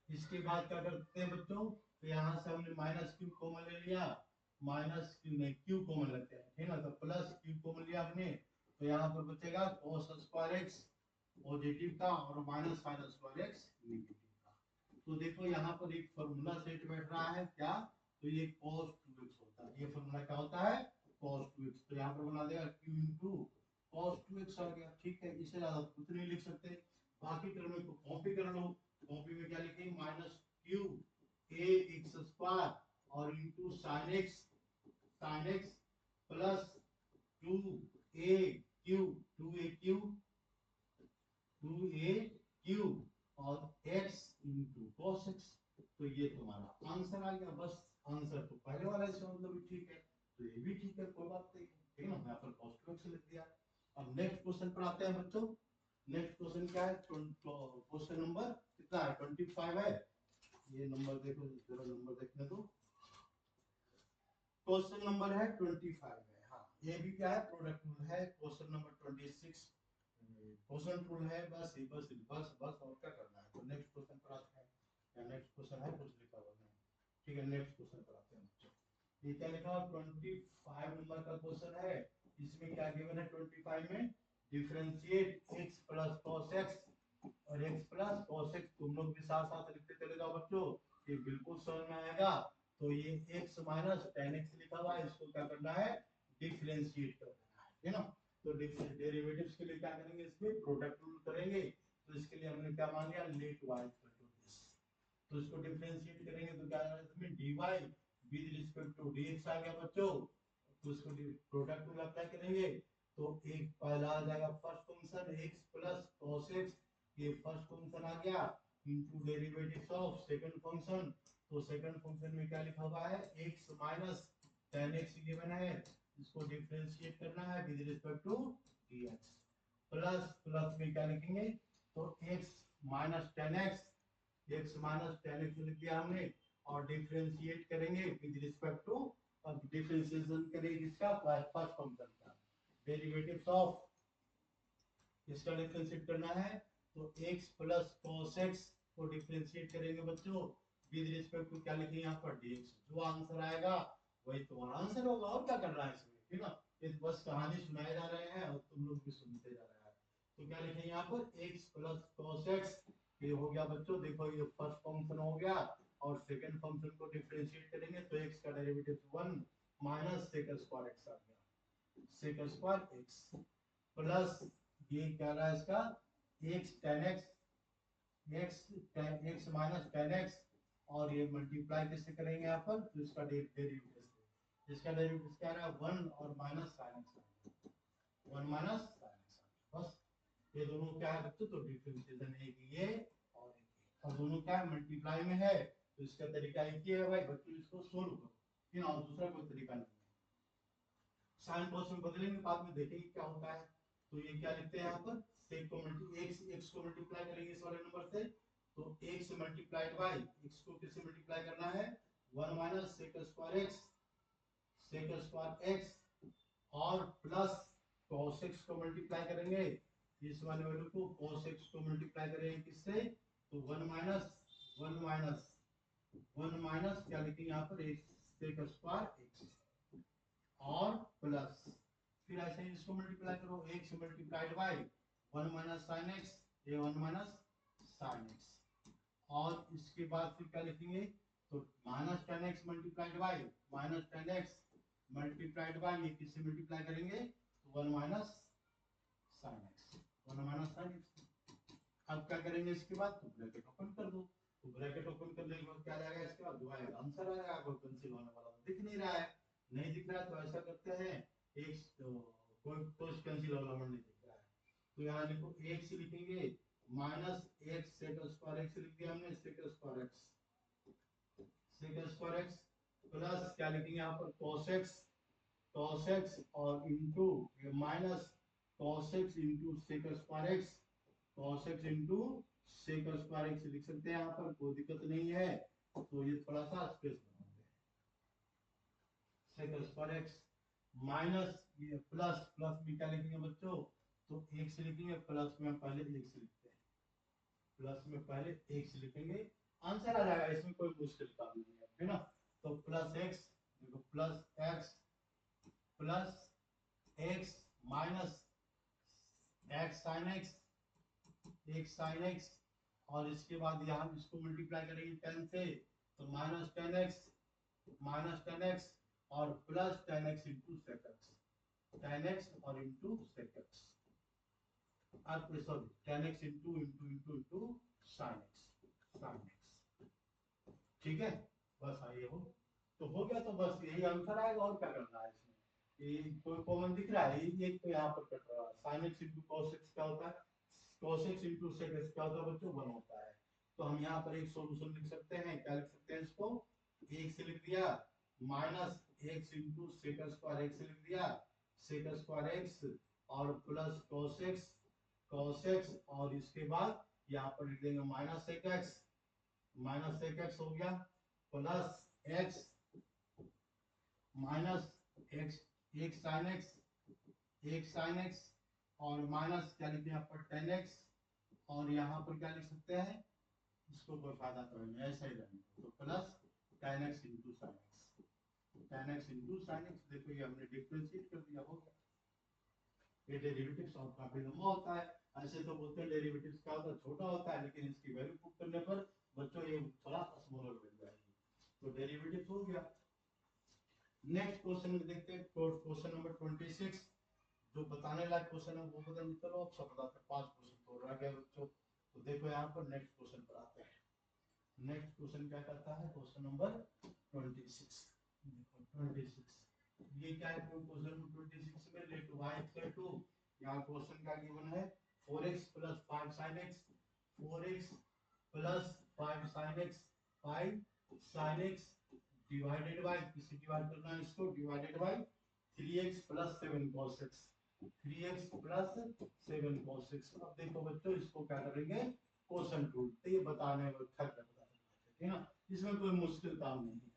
इसके बाद क्या करते हैं बच्चों, तो यहाँ से हमने माइनस क्यू कॉमन ले लिया, माइनस क्यू में क्यू कॉमन लेते हैं ठीक ना, तो प्लस क्यू कॉमन लिया हमने तो यहाँ पर बचेगा cos स्क्वायर एक्स पॉजिटिव का और minus sin square x negative का। तो देखो यहाँ पर एक फॉर्मूला सेट बैठ रहा है क्या, तो ये cos 2x होता है, ये फॉर्मूला क्या होता है cos 2x, तो यहाँ पर बना देगा q इंटू cos 2x आ गया ठीक है। इससे ज्यादा कुछ नहीं लिख सकते। बाकी टर्म को कॉपी कर लो, कॉपी में क्या लिखेंगे minus q a x square और into sine x plus 2a q और x इंटू cos x। तो ये तुम्हारा आंसर आ गया। बस आंसर तो पहले वाला इसका मतलब भी ठीक है, तो ये भी ठीक है, कोई बात नहीं ठीक है ना, यहाँ पर cos 2x लिख दिया। अब नेक्स्ट क्वेश्चन पर आते हैं बच्चों। नेक्स्ट क्वेश्चन क्या है, क्वेश्चन नंबर कितना है 25 है। ये नंबर देखो जरा, नंबर देखने दो। क्वेश्चन नंबर है 25 है। हाँ ये भी क्या है प्रोडक्ट रूल है। क्वेश्चन नंबर 26 क्वेश्चन रूल है। बस बस बस बस और क्या करना है। तो नेक्स्ट क्वेश्चन पर आते हैं। या नेक्स्ट क्वेश्चन है कुछ लिखा हुआ नहीं, ठीक है नेक्स्ट क्वेश्चन पर आते हैं बच्चों। ये क्या लिखा है 25 नंबर का क्वेश्चन है। इसमें क्या गिवन है 25 में, differentiate x plus cos x और x प्लस cos x, तुम लोग भी साथ साथ लिखते चले जाओ बच्चों, ये बिल्कुल समझ में आएगा। तो ये x माइनस tan x लिखा हुआ है, इसको क्या करना है डिफरेंशिएट करना है ना। तो डेरिवेटिव्स के लिए क्या करेंगे, इसमें प्रोडक्ट रूल करेंगे। तो इसके लिए हमने क्या मान लिया let y equal to this. तो इसको डिफरेंशिएट करेंगे तो क्या आएगा इसमें dy with respect to dx आ गया बच्चों। तो इसको प्रोडक्ट रूल अप्लाई करेंगे तो एक पहला आ जाएगा first function x plus cos x, ये फर्स्ट फंक्शन आ गया into derivatives of second function. तो सेकंड फंक्शन में क्या लिखा हुआ है x minus tan x given है, इसको डिफरेंशिएट करना है with respect to dx। Plus plus में क्या लिखेंगे तो x माइनस tan x लिख दिया हमने और डिफरेंशिएट करेंगे विद रिस्पेक्ट टू, अब डिफरेंशिएशन करेंगे इसका फर्स्ट फंक्शन का डेरिवेटिव्स ऑफ, इसका डिफरेंशिएट करना है तो x प्लस cos x को डिफरेंशिएट करेंगे बच्चों विद रिस्पेक्ट टू क्या लिखेंगे यहाँ पर dx। जो आंसर आएगा वही तुम्हारा आंसर होगा, और क्या करना है इसमें ठीक ना, ये बस कहानी सुनाए जा रहे हैं और तुम लोग भी सुनते जा रहे हैं। तो क्या लिखेंगे यहाँ पर x प्लस cos x, ये हो गया बच्चों, देखो ये फर्स्ट फंक्शन हो गया और सेकंड फंक्शन को डिफरेंशिएट करेंगे तो x का derivative 1 minus sec square x आ गया, sec स्क्वायर x प्लस ये क्या रहा है इसका x tan x minus tan x और ये मल्टीप्लाई कैसे करेंगे यहाँ पर, तो इसका डेरिवेटिव, इसका डेरिवेटिव क्या रहा है 1 और minus sin x, 1 minus sin x। बस ये दोनों क्या है बच्चों, तो डिफरेंशिएशन है कि ये और ये, और दोनों क्या है मल्टीप्लाई में है तो इसका तरीका एक ही है भाई बच्चों, इसको सोल्व करो ठीक है, और दूसरा कोई तरीका नहीं है। साइन कॉस में बदलेंगे बाद में देखेंगे क्या होता है। तो ये क्या लिखते हैं यहाँ पर sec को x को मल्टीप्लाई करेंगे इस वाले नंबर से, तो x मल्टीप्लाइड बाय x को किससे मल्टीप्लाई करना है 1 माइनस sec स्क्वायर x और प्लस cos x को मल्टीप्लाई करेंगे इस वाले वैल्यू को, cos x को मल्टीप्लाई करेंगे किससे, तो 1 माइनस क्या लिखेंगे यहाँ पर sec स्क्वायर x और प्लस फिर ऐसे ही इसको मल्टीप्लाई करो x multiplied by 1 minus sin x, ये 1 माइनस sin x और इसके बाद फिर क्या लिखेंगे तो minus tan x multiplied by ये किससे मल्टीप्लाई करेंगे तो 1 minus sin x, 1 minus sin x अब क्या करेंगे इसके बाद, तो ब्रैकेट ओपन कर दो। तो ब्रैकेट ओपन करने के बाद क्या आ जाएगा इसके बाद, जो आएगा आंसर आ जाएगा। कोई कैंसिल होने वाला तो दिख नहीं रहा है, नहीं दिख रहा है तो ऐसा करते हैं, एक कोई कुछ कैंसिल होने वाला नहीं दिख रहा है, तो यहाँ देखो एक्स लिखेंगे minus x sec square x लिख दिया हमने, sec square x, sec square x plus क्या लिखेंगे यहाँ पर cos x, cos x और into minus cos x into sec square x, cos x into sec square x लिख सकते हैं यहाँ पर, कोई दिक्कत नहीं है। तो ये थोड़ा सा स्पेस बनाते हैं, सेक स्क्वायर एक्स माइनस ये प्लस, प्लस में क्या लिखेंगे बच्चों, तो x लिखेंगे, प्लस में पहले x लिखते हैं, प्लस में पहले x लिखेंगे, आंसर आ जाएगा, इसमें कोई मुश्किल काम नहीं है ना। तो प्लस x, देखो plus x plus x minus x sin x, x sin x, और इसके बाद यहाँ इसको मल्टीप्लाई करेंगे 10 से, तो माइनस 10x, माइनस 10x और plus 10x into sec x, 10x और इंटू सेक एक्स, अब sorry 10x into into into into sine x, sine x, ठीक है। बस आइए हो तो हो गया, तो बस यही आंसर आएगा, और क्या करना है इसमें, ये कोई कॉमन दिख रहा है, ये तो यहाँ पर कट रहा है, sine x into cos x क्या होता है, cos x into sec x क्या होता है बच्चों, 1 होता है। तो हम यहाँ पर एक सॉल्यूशन लिख सकते हैं, क्या लिख सकते हैं इसको, x लिख दिया minus x into sec square x लिख दिया, sec स्क्वायर x और plus cos x, cos x और इसके बाद यहाँ पर लिख देंगे minus sec x, minus sec x हो गया, plus x minus x, x sin x, x sin x और माइनस क्या लिखते हैं यहाँ पर 10x, और यहाँ पर क्या लिख सकते हैं, इसको कोई फायदा तो नहीं, ऐसा ही रहेगा, तो plus 10x into sine x, 10x into sine x, देखो ये हमने डिफरेंशिएट कर दिया, हो गया। ये डेरिवेटिव्स और काफी लंबा होता है, ऐसे तो बोलते हैं डेरिवेटिव्स क्या होता है, छोटा होता है, लेकिन इसकी वैल्यू पुट करने पर बच्चों ये थोड़ा स्मॉलर बन जाएगी, तो डेरिवेटिव्स हो गया। नेक्स्ट क्वेश्चन में देखते हैं, क्वेश्चन नंबर 26, जो बताने लायक क्वेश्चन है वो बताइए, चलो अब सब बताते हैं, 5 क्वेश्चन तो रह गया बच्चों। तो देखो यहाँ पर नेक्स्ट क्वेश्चन पर आते हैं, नेक्स्ट क्वेश्चन क्या कहता है, क्वेश्चन नंबर 26, देखो 26, ये क्या है क्वेश्चन 26 में, लेट y इक्वल टू, यहाँ क्वेश्चन क्या गिवन है 4x plus 5 sin x, 4x plus 5 sin x, 5 sin x divided by, किसी डिवाइड करना है इसको, divided by 3x plus 7 cos x, 3x plus 7 cos x। अब देखो बच्चों इसको क्या करेंगे, क्वेश्चन रूल, तो ये बताने में खर्च बताते हैं ना, इसमें कोई मुश्किल काम नहीं है,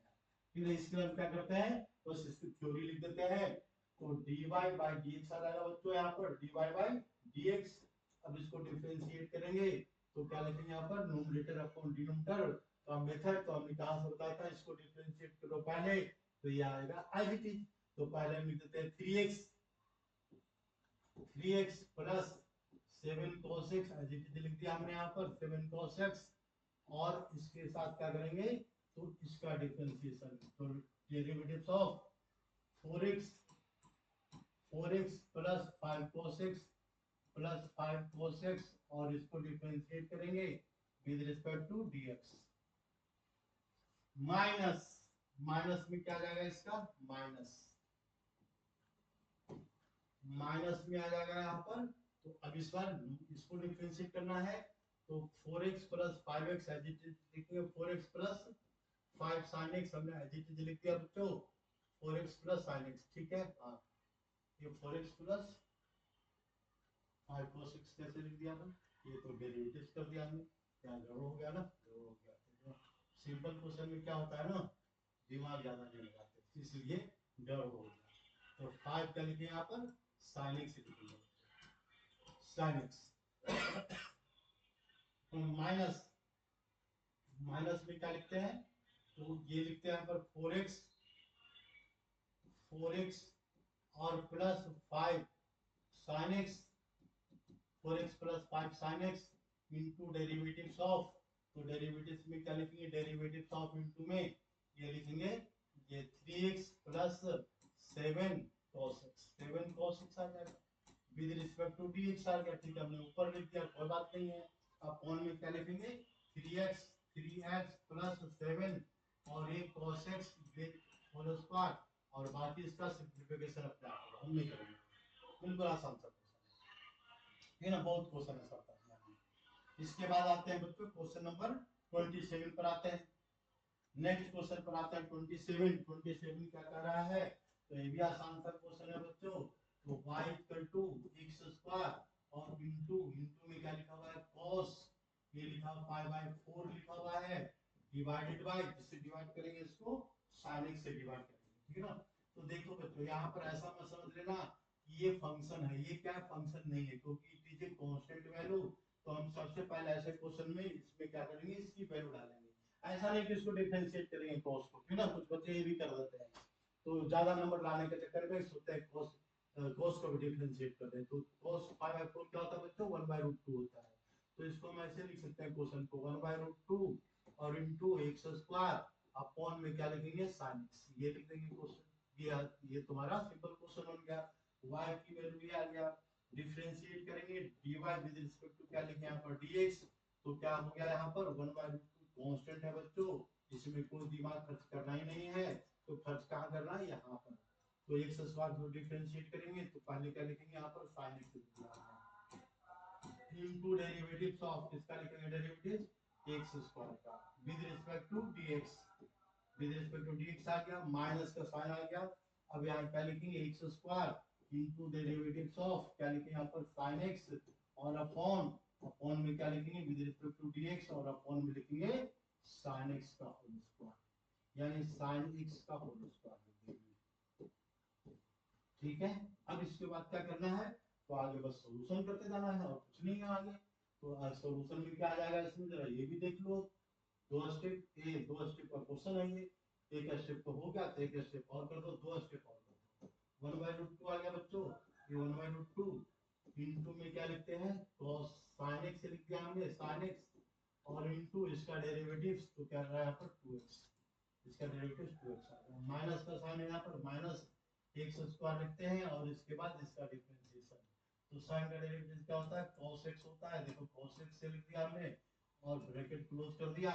ठीक है। इसके हम क्या करते हैं, बस इसकी थ्योरी लिख देते हैं, तो dy बाय dx आ जाएगा बच्चों यहाँ पर, dy बाय dx। अब इसको डिफरेंशिएट करेंगे तो क्या लिखेंगे यहाँ पर, न्यूमरेटर अपॉन डिनोमिनेटर का मेथड, तो हमने कहां से बताया था, इसको डिफरेंशिएट करो पहले, तो ये आएगा एज इट इज, तो पहले हम लिख देते हैं 3x, 3x plus 7 cos x, as it is लिख दिया हमने यहाँ पर 7 cos x, और इसके साथ क्या करेंगे, तो इसका डिफरेंशिएशन, तो derivatives of 4x, 4x plus 5 cos x plus 5 cos x, और इसको डिफरेंशिएट करेंगे with respect to dx, minus, minus में क्या जाएगा इसका, माइनस, माइनस में आ जाएगा यहाँ पर, तो अब इस बार इसको डिफरेंशिएट करना है, तो 4x plus 5x as it is लिखेंगे, 4x प्लस 5 sin x हमने एज इट इज लिख दिया बच्चों, 4x प्लस sin x, ठीक है। हाँ, ये 4x प्लस 5 cos x कैसे लिख दिया हमने, ये तो डेरिवेटिव्स कर दिया हमने, क्या जोड़ हो गया ना, जोड़ हो गया। सिंपल क्वेश्चन में क्या होता है ना, दिमाग ज्यादा नहीं लगाते, इसलिए जोड़ हो गया। तो 5 क्या लिखे यहाँ पर, sin x लिखेंगे, sin x, तो माइनस, माइनस में क्या लिखते हैं, तो ये लिखते हैं यहाँ पर 4x, 4x और plus 5 sin x, 4x plus 5 sin x into derivatives of, तो डेरिवेटिव्स में क्या लिखेंगे, डेरिवेटिव्स ऑफ इंटू में ये लिखेंगे, ये 3x plus 7 cos x, 7 cos x आ जाएगा, विद रिस्पेक्ट टू dx आ गया, ठीक है, हमने ऊपर लिख दिया, कोई बात नहीं है। अपॉन में क्या लिखेंगे 3x प्लस 7 और एक cos x होल स्क्वायर और बाकी इसका सिंप्लीफिकेशन अपने आप होगा, हम नहीं करेंगे। बिल्कुल आसान सा क्वेश्चन है ना, बहुत क्वेश्चन है सब। इसके बाद आते हैं बच्चों क्वेश्चन नंबर 27 पर आते हैं। नेक्स्ट क्वेश्चन पर आता है 27 क्या कर रहा है, तो ये भी आसान सा क्वेश्चन है बच्चों। तो y equal to x square और इनटू इनटू में क्या लिखा हुआ है cos, ये लिखा हुआ पाई बाय 4 लिखा हुआ है, डिवाइडेड बाय, जिससे डिवाइड करेंगे इसको sin x से डिवाइड करेंगे, ठीक है ना। तो देखो बच्चों यहाँ पर ऐसा मत समझ लेना कि ये फंक्शन है, ये क्या फंक्शन नहीं है, क्योंकि it is a constant value. तो हम सबसे पहले ऐसे क्वेश्चन में इसमें क्या करेंगे, इसकी वैल्यू डालेंगे। ऐसा नहीं कि इसको डिफरेंशिएट करेंगे cos को, है ना, कुछ बच्चे ये भी कर देते हैं। तो ज्यादा नंबर लाने के चक्कर में सोचते हैं cos को भी डिफरेंशिएट कर दें। तो cos पाई बाय 4 क्या होता है बच्चों 1/√2 होता है। तो इसको हम ऐसे लिख सकते हैं क्वेश्चन को 1/√2 और इनटू x स्क्वायर अपॉन में क्या लिखेंगे sin x, ये लिख देंगे क्वेश्चन। ये तुम्हारा सिंपल क्वेश्चन बन गया। y की वैल्यू ये आ गया, डिफरेंशिएट करेंगे dy विद रिस्पेक्ट टू क्या लिखे यहाँ पर dx, तो क्या हो गया यहाँ पर 1/√2 कांस्टेंट है बच्चों, इसमें कोई दिमाग खर्च करना ही नहीं है। तो खर्च कहाँ करना है यहाँ पर। तो x स्क्वायर को डिफरेंशिएट करेंगे तो पहले क्या लिखेंगे यहाँ पर sin x into derivatives of, किसका लिखेंगे डेरिवेटिव x स्क्वायर का with respect to dx, with respect to dx आ गया, माइनस का साइन आ गया। अब यहाँ क्या लिखेंगे x square into derivatives of क्या लिखेंगे यहाँ पर sin x और अपॉन, अपॉन में क्या लिखेंगे विद रिस्पेक्ट टू dx और अपॉन में लिखेंगे sin x का होल स्क्वायर, यानी sin x का होल स्क्वायर लिख देंगे, ठीक है। अब इसके बाद क्या करना है, तो आगे बस सॉल्यूशन करते जाना है और कुछ नहीं है आगे। तो सॉल्यूशन में क्या आ जाएगा इसमें जरा ये भी देख लो, दो स्टेप का क्वेश्चन है ये, एक स्टेप तो हो गया, तो एक स्टेप और कर दो, दो स्टेप और कर दो। 1/√2 आ गया बच्चों, ये 1/√2 इनटू में क्या लिखते हैं cos sin x लिख दिया हमने sin x और इनटू इसका डेरिवेटिव्स तो क्या रहा है यहाँ पर 2x, इसका डेरिवेटिव 2x आ गया, माइनस का साइन है यहाँ पर माइनस x स्क्वायर लिखते हैं और इसके बाद इसका डिफरेंशिएशन। तो sin का डेरिवेटिव क्या होता है cos x होता है, देखो cos x से लिख दिया हमने और ब्रैकेट क्लोज कर दिया,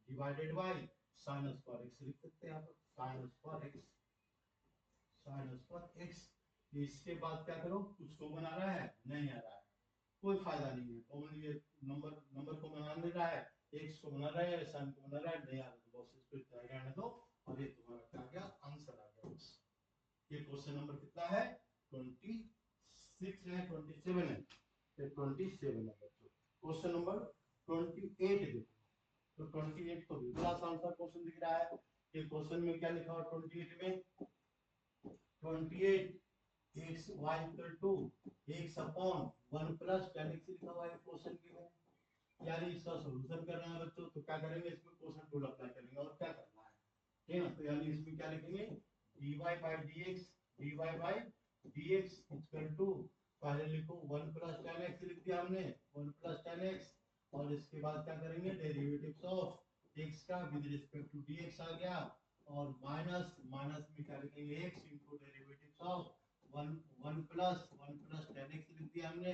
divided by sin square x लिख सकते हैं यहाँ पर sin square x, sin square x। इसके बाद क्या करो, कुछ को बना रहा है नहीं आ रहा है, कोई फायदा नहीं है, कॉमन ये नंबर को बना नहीं रहा है, x को बना रहा है sin को बना रहा है, नहीं आ रहा तो बस इसको इतना रहने दो और ये तुम्हारा क्या गया आंसर आ गया बस। ये क्वेश्चन नंबर कितना है 26 है 27 है, ये 27 है बच्चों। क्वेश्चन नंबर 28 देखो, तो 28 तो बिल्कुल आसान सा क्वेश्चन दिख रहा है। ये क्वेश्चन में क्या लिखा हुआ 28 में, 28 x y equal to x upon 1 plus tan x लिखा हुआ है क्वेश्चन के में, यानी इसका सॉल्यूशन करना है बच्चों। तो क्या करेंगे इसमें क्वेश्चन रूल अप्लाई करेंगे और क्या करना है, ठीक है ना। तो यानी इसमें क्या लिखेंगे dy by dx equal to पहले लिखो 1 प्लस tan x लिख दिया हमने 1 प्लस tan x और इसके बाद क्या करेंगे डेरिवेटिव्स ऑफ x का विद रिस्पेक्ट टू dx आ गया और माइनस माइनस में क्या लिखेंगे x into derivatives of 1 plus tan x लिख दिया हमने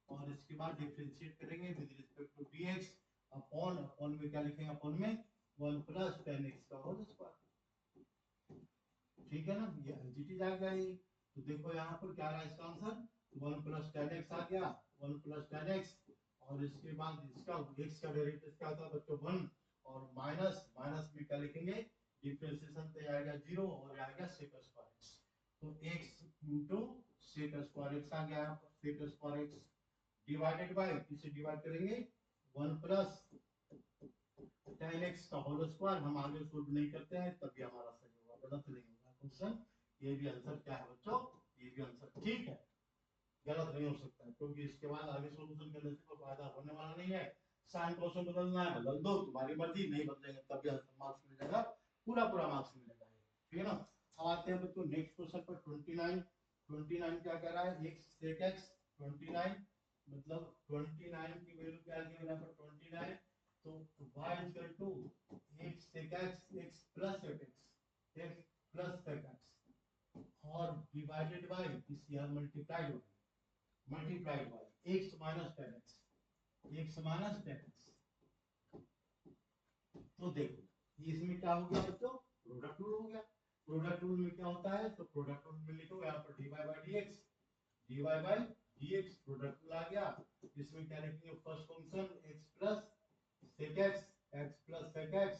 और इसके बाद डिफरेंशिएट करेंगे with respect to dx upon, upon में क्या लिखेंगे अपॉन में 1 प्लस tan x का होल स्क्वायर, ठीक है ना, ये एलजीटी आ गया ये। तो देखो यहाँ पर क्या रहा इसका आंसर 1 प्लस tan x आ गया 1 प्लस tan x और इसके बाद इसका x का डेरिवेटिव क्या होता है बच्चों 1 और माइनस माइनस में क्या लिखेंगे डिफरेंशिएशन पे आएगा 0 और आएगा sec स्क्वायर x, तो x into sec square x आ गया sec square x divided by, इसे डिवाइड करेंगे 1 प्लस tan x का होल स्क्वायर, हम आगे सोल्व नहीं करते हैं तब भी हमारा सही होगा, गलत नहीं होगा क्वेश्चन। ये भी आंसर क्या है बच्चों, ये भी आंसर ठीक है, गलत नहीं हो सकता है क्योंकि इसके बाद आगे सॉल्यूशन करने से कोई फायदा होने वाला नहीं है। साइन क्वेश्चन बदलना है बदल दो, तुम्हारी मर्जी, नहीं बदलेंगे तब भी आंसर मार्क्स मिल जाएगा, पूरा मार्क्स मिलेगा, ठीक है ना। अब आते हैं बच्चों नेक्स्ट क्वेश्चन पर 29 क्या कर रहा है x sec x 29 मतलब 29 की वैल्यू क्या है यहाँ पर 29, तो y equal to x sec x plus x plus sec x और डिवाइडेड बाय इस यार multiplied by x minus tan x, x minus tan x। तो देखो इसमें क्या हो गया बच्चों, प्रोडक्ट रूल हो गया। प्रोडक्ट रूल में क्या होता है, तो प्रोडक्ट रूल में लिखो यहाँ पर dy by dx, dy by dx product rule आ गया। इसमें क्या लिखेंगे, first function x plus sec x, x plus sec x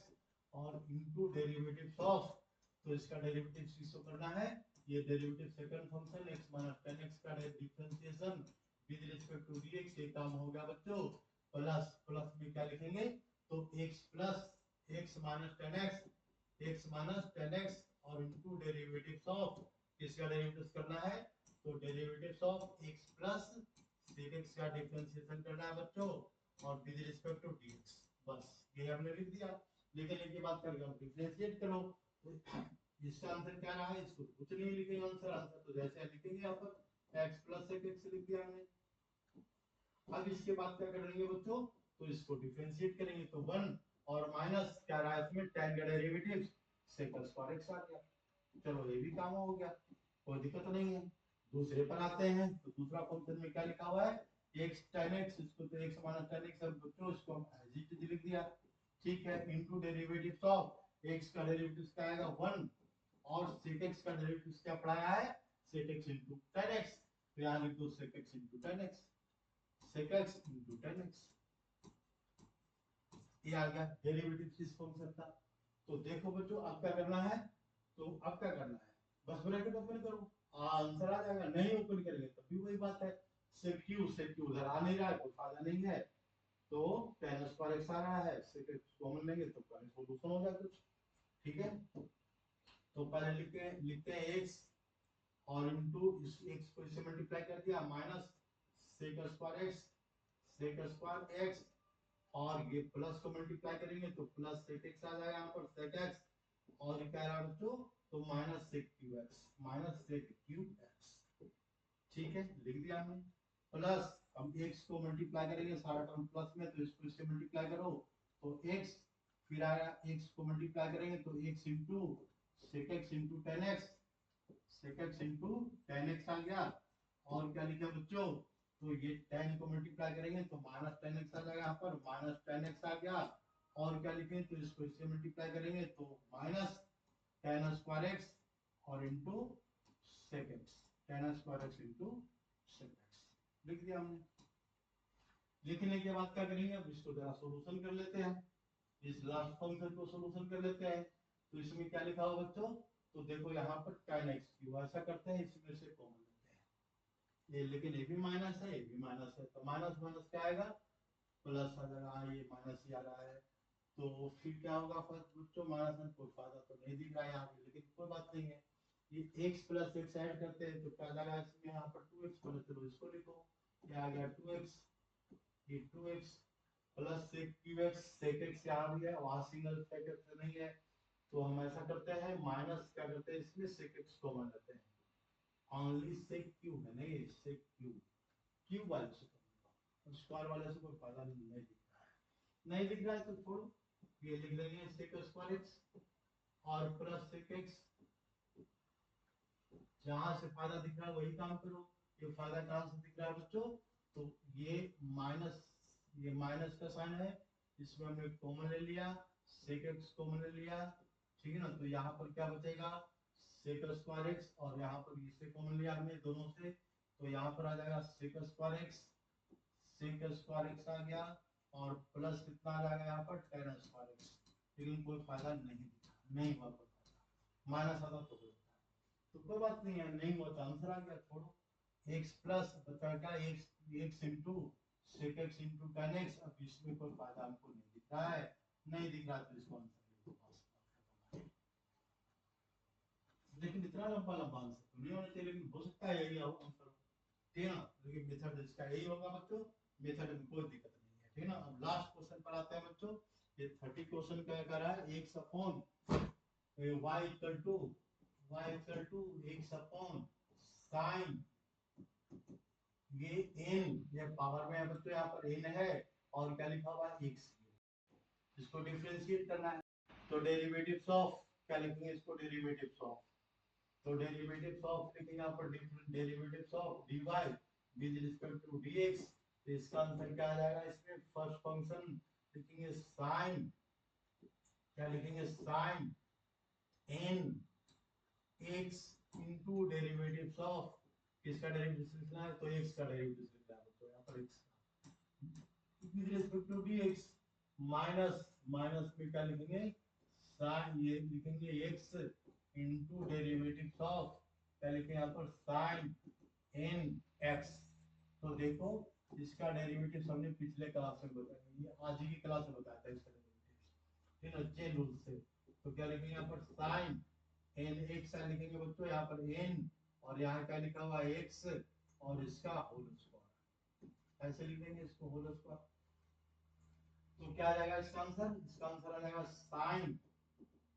और इनटू डेरिवेटिव्स ऑफ, तो इसका डेरिवेटिव किसको करना है, ये derivative second function x minus tan x का differentiation with respect to dx, ये काम हो गया बच्चों। प्लस प्लस में क्या लिखेंगे, तो x plus x minus tan x, x minus tan x और इनटू डेरिवेटिव्स ऑफ, इसका डेरिवेटिव करना है, तो derivatives of x plus sec x का डिफरेंशिएशन करना है बच्चों और विद रिस्पेक्ट टू dx। बस ये हमने लिख दिया। लिखने के बाद करके हम डिफरेंशिएट करो, तो इसका आंसर क्या रहा है, इसको कुछ नहीं लिखेंगे आंसर, आंसर तो जैसे लिखेंगे यहाँ पर x प्लस sec x लिख दिया हमने। अब इसके बाद क्या करेंगे बच्चों, तो इसको डिफरेंशिएट करेंगे, तो 1 और माइनस क्या रहा है इसमें, tan का डेरिवेटिव sec स्क्वायर x आ गया। चलो ये भी काम हो गया, कोई दिक्कत नहीं है। दूसरे पर आते हैं, तो दूसरा फंक्शन में क्या लिखा हुआ है, x tan x, इसको तो x माइनस tan x अब बच्चों इसको हम एज इट इज लिख दिया, ठीक है, इनटू डेरिवेटिव्स ऑफ x का डेरिवेटिव क्या आएगा 1 और sec x का डेरिवेटिव क्या पढ़ाया है, sec x into tan x, तो यहां लिख दो sec x into tan x, sec x into tan x, ये आ गया डेरिवेटिव इस फंक्शन का। तो देखो बच्चों अब क्या करना है, तो अब क्या करना है, बस ब्रैकेट ओपन करो, आंसर आ जाएगा। नहीं ओपन करेंगे तब भी वही बात है, sec q उधर आ नहीं रहा है, कोई फायदा नहीं है, तो tan स्क्वायर x आ रहा है, sec x कॉमन लेंगे तो सोल्यूशन हो जाएगा कुछ, ठीक है। तो पहले लिखते हैं x और इनटू इस x को इससे मल्टीप्लाई कर दिया, माइनस sec स्क्वायर x और ये प्लस को मल्टीप्लाई करेंगे तो प्लस sec x आ जाएगा यहाँ पर sec x, और क्या रहा बच्चों, तो माइनस sec x, ठीक है लिख दिया हमने। प्लस हम x को मल्टीप्लाई करेंगे, सारा टर्म प्लस में, तो इसको इससे मल्टीप्लाई करो तो x, फिर आया x को मल्टीप्लाई करेंगे तो x into sec x into tan x, sec x into tan x आ गया, और क्या लिखा बच्चों, तो ये tan को मल्टीप्लाई करेंगे तो माइनस tan x आ जाएगा यहाँ पर, माइनस tan x आ गया, और क्या लिखें, तो इसको इससे मल्टीप्लाई करेंगे तो माइनस tan स्क्वायर x और into sec x, tan square x into sec x लिख दिया हमने। लिखने के बाद क्या करेंगे, अब इसको जरा सॉल्यूशन कर लेते हैं, इस लास्ट फंक्शन को सॉल्यूशन कर लेते हैं। तो इसमें क्या लिखा हुआ बच्चों, तो देखो यहाँ पर tan x क्यूब, ऐसा करते हैं इसमें से कॉमन लेते हैं, ये लेकिन ये भी माइनस है, ये भी माइनस है, तो माइनस माइनस क्या आएगा, प्लस आ जाएगा, ये माइनस ही आ रहा है, तो फिर क्या होगा फर्स्ट बच्चों, माइनस में कोई फायदा तो नहीं दिख रहा है यहाँ पे, लेकिन कोई बात नहीं है, ये x प्लस x ऐड करते हैं तो क्या जाएगा इसमें, यहाँ पर 2x प्लस, चलो इसको लिखो, ये आ गया 2x, ये 2x plus sec qx, sec x यहाँ भी है, वहां सिंगल sec x नहीं है, तो हम ऐसा करते हैं माइनस क्या करते हैं इसमें sec x कॉमन लेते हैं, ओनली sec q है, नहीं sec q, q वाले से स्क्वायर वाले से कोई फायदा नहीं दिख रहा है, नहीं दिख रहा है तो छोड़ो, ये लिख लेंगे sec स्क्वायर x और प्लस sec x, जहां से फायदा दिख रहा है वही काम करो, ये फायदा कहां से दिख रहा है बच्चों, तो ये माइनस, ये माइनस का साइन है, इसमें हमने कॉमन ले लिया, sec x कॉमन ले लिया, ठीक है ना, तो यहाँ पर क्या बचेगा sec स्क्वायर x, और यहाँ पर इससे कॉमन लिया हमने दोनों से, तो यहाँ पर आ जाएगा sec square x, sec square x आ गया, और प्लस कितना आ जाएगा यहाँ पर tan स्क्वायर x, लेकिन कोई फायदा नहीं दिखा, नहीं हुआ कोई फायदा, माइनस आता तो होता, तो कोई बात नहीं है, नहीं हुआ तो आंसर आ गया, छोड़ो, x प्लस बचाएगा x into sec x into tan x, अब इसमें कोई फायदा हमको नहीं दिख रहा है, नहीं दिख रहा तो इसको आंसर लिख दो बस। लेकिन इतना लंबा लंबा आंसर तो नहीं होना चाहिए, लेकिन हो सकता है यही आंसर, ठीक है ना, लेकिन मेथड इसका यही होगा बच्चों, मेथड में कोई दिक्कत नहीं है, ठीक है ना। अब लास्ट क्वेश्चन पर आते हैं बच्चों, ये 30 क्वेश्चन क्या कर रहा है, x upon y equal to x upon sine, ये n, ये पावर में है बच्चों, यहाँ पर n है, और क्या लिखा हुआ है x, इसको डिफरेंशिएट करना है, तो डेरिवेटिव्स ऑफ क्या लिखेंगे इसको, डेरिवेटिव्स ऑफ, तो डेरिवेटिव्स ऑफ लिखेंगे यहाँ पर, derivatives of dy with respect to dx, तो इसका आंसर क्या आ जाएगा, इसमें फर्स्ट फंक्शन लिखेंगे साइन, क्या लिखेंगे, sine n x into derivatives of, किसका डेरिवेटिव लिखना है, तो एक्स का डेरिवेटिव लिखना है, तो यहाँ पर x with respect to dx minus, minus में क्या लिखेंगे, साइन, ये लिखेंगे एक्स इंटू डेरिवेटिव्स ऑफ, क्या लिखेंगे यहाँ पर, साइन एन एक्स। तो देखो इसका डेरिवेटिव हमने पिछले क्लास में बताया, ये आज ही की क्लास में बताया था इसका डेरिवेटिव, ठीक है, चेन रूल से। तो क्या लिखेंगे यहाँ पर, साइन एन एक्स लिखेंगे बच्चों, यहाँ पर एन और यहाँ क्या लिखा हुआ है एक्स और इसका होल स्क्वायर, ऐसे लिखेंगे इसको होल स्क्वायर। तो क्या आ जाएगा इसका आंसर, इसका आंसर आ जाएगा साइन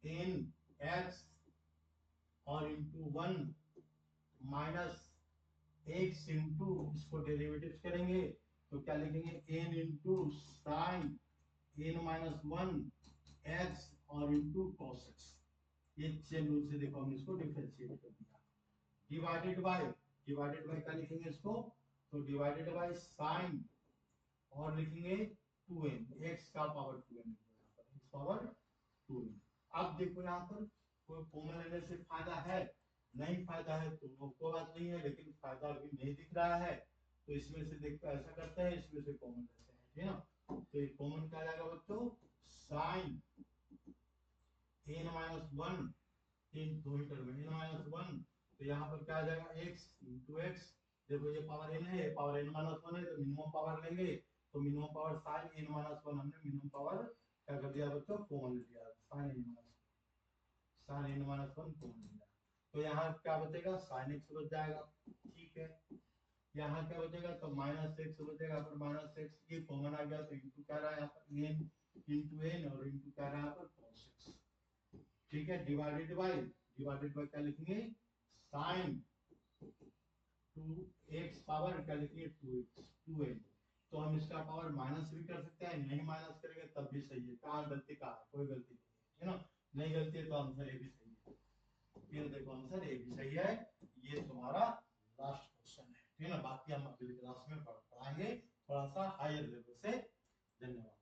एन एक्स और इंटू 1 माइनस एक्स इंटू, इसको डेरिवेटिव करेंगे तो क्या लिखेंगे, n into sine n minus 1 x और इंटू कॉस एक्स। ये चेन रूल से देखो हमने इसको डिफरेंशिएट कर दिया। डिवाइडेड बाय क्या लिखेंगे इसको, तो डिवाइडेड बाय साइन और लिखेंगे 2n, x का power 2n, x power 2n। अब देखो यहाँ पर कोई कॉमन लेने से फायदा है, नहीं फायदा है तो कोई बात नहीं है, लेकिन फायदा अभी नहीं दिख रहा है, तो इसमें से देखते ऐसा करते हैं, इसमें से कॉमन लेते हैं, ठीक है ना। तो ये कॉमन क्या जाएगा बच्चों, साइन n माइनस 1, तीन दो ही टर्म है, n माइनस 1, तो यहाँ पर क्या आ जाएगा, x इंटू एक्स, देखो ये पावर n है, पावर n माइनस 1 है, तो मिनिमम पावर लेंगे, तो minimum power sine n minus 1, हमने मिनिमम पावर क्या कर दिया बच्चों, कॉमन ले लिया, साइन n माइनस 1 कॉमन लिया, तो यहाँ क्या बचेगा, साइन x बच जाएगा, ठीक है। यहाँ क्या बचेगा, तो माइनस x बचेगा, पर माइनस x ये कॉमन आ गया, तो इंटू क्या रहा है यहाँ पर n इंटू n और इंटू क्या रहा है यहाँ पर cos x, ठीक है। डिवाइडेड बाय क्या लिखेंगे, साइन 2x पावर क्या लिखेंगे 2n, तो हम इसका पावर माइनस भी कर सकते हैं, नहीं माइनस करेंगे तब भी सही है, कहाँ गलती, कहाँ कोई गलती नहीं है ना, नहीं गलती है तो आंसर ए भी सही है, ये देखो आंसर ए भी सही है, ये तुम्हारा लास्ट क्वेश्चन है, ठीक है ना। बाकी हम अगली क्लास में पढ़ाएंगे थोड़ा सा हायर लेवल से। धन्यवाद।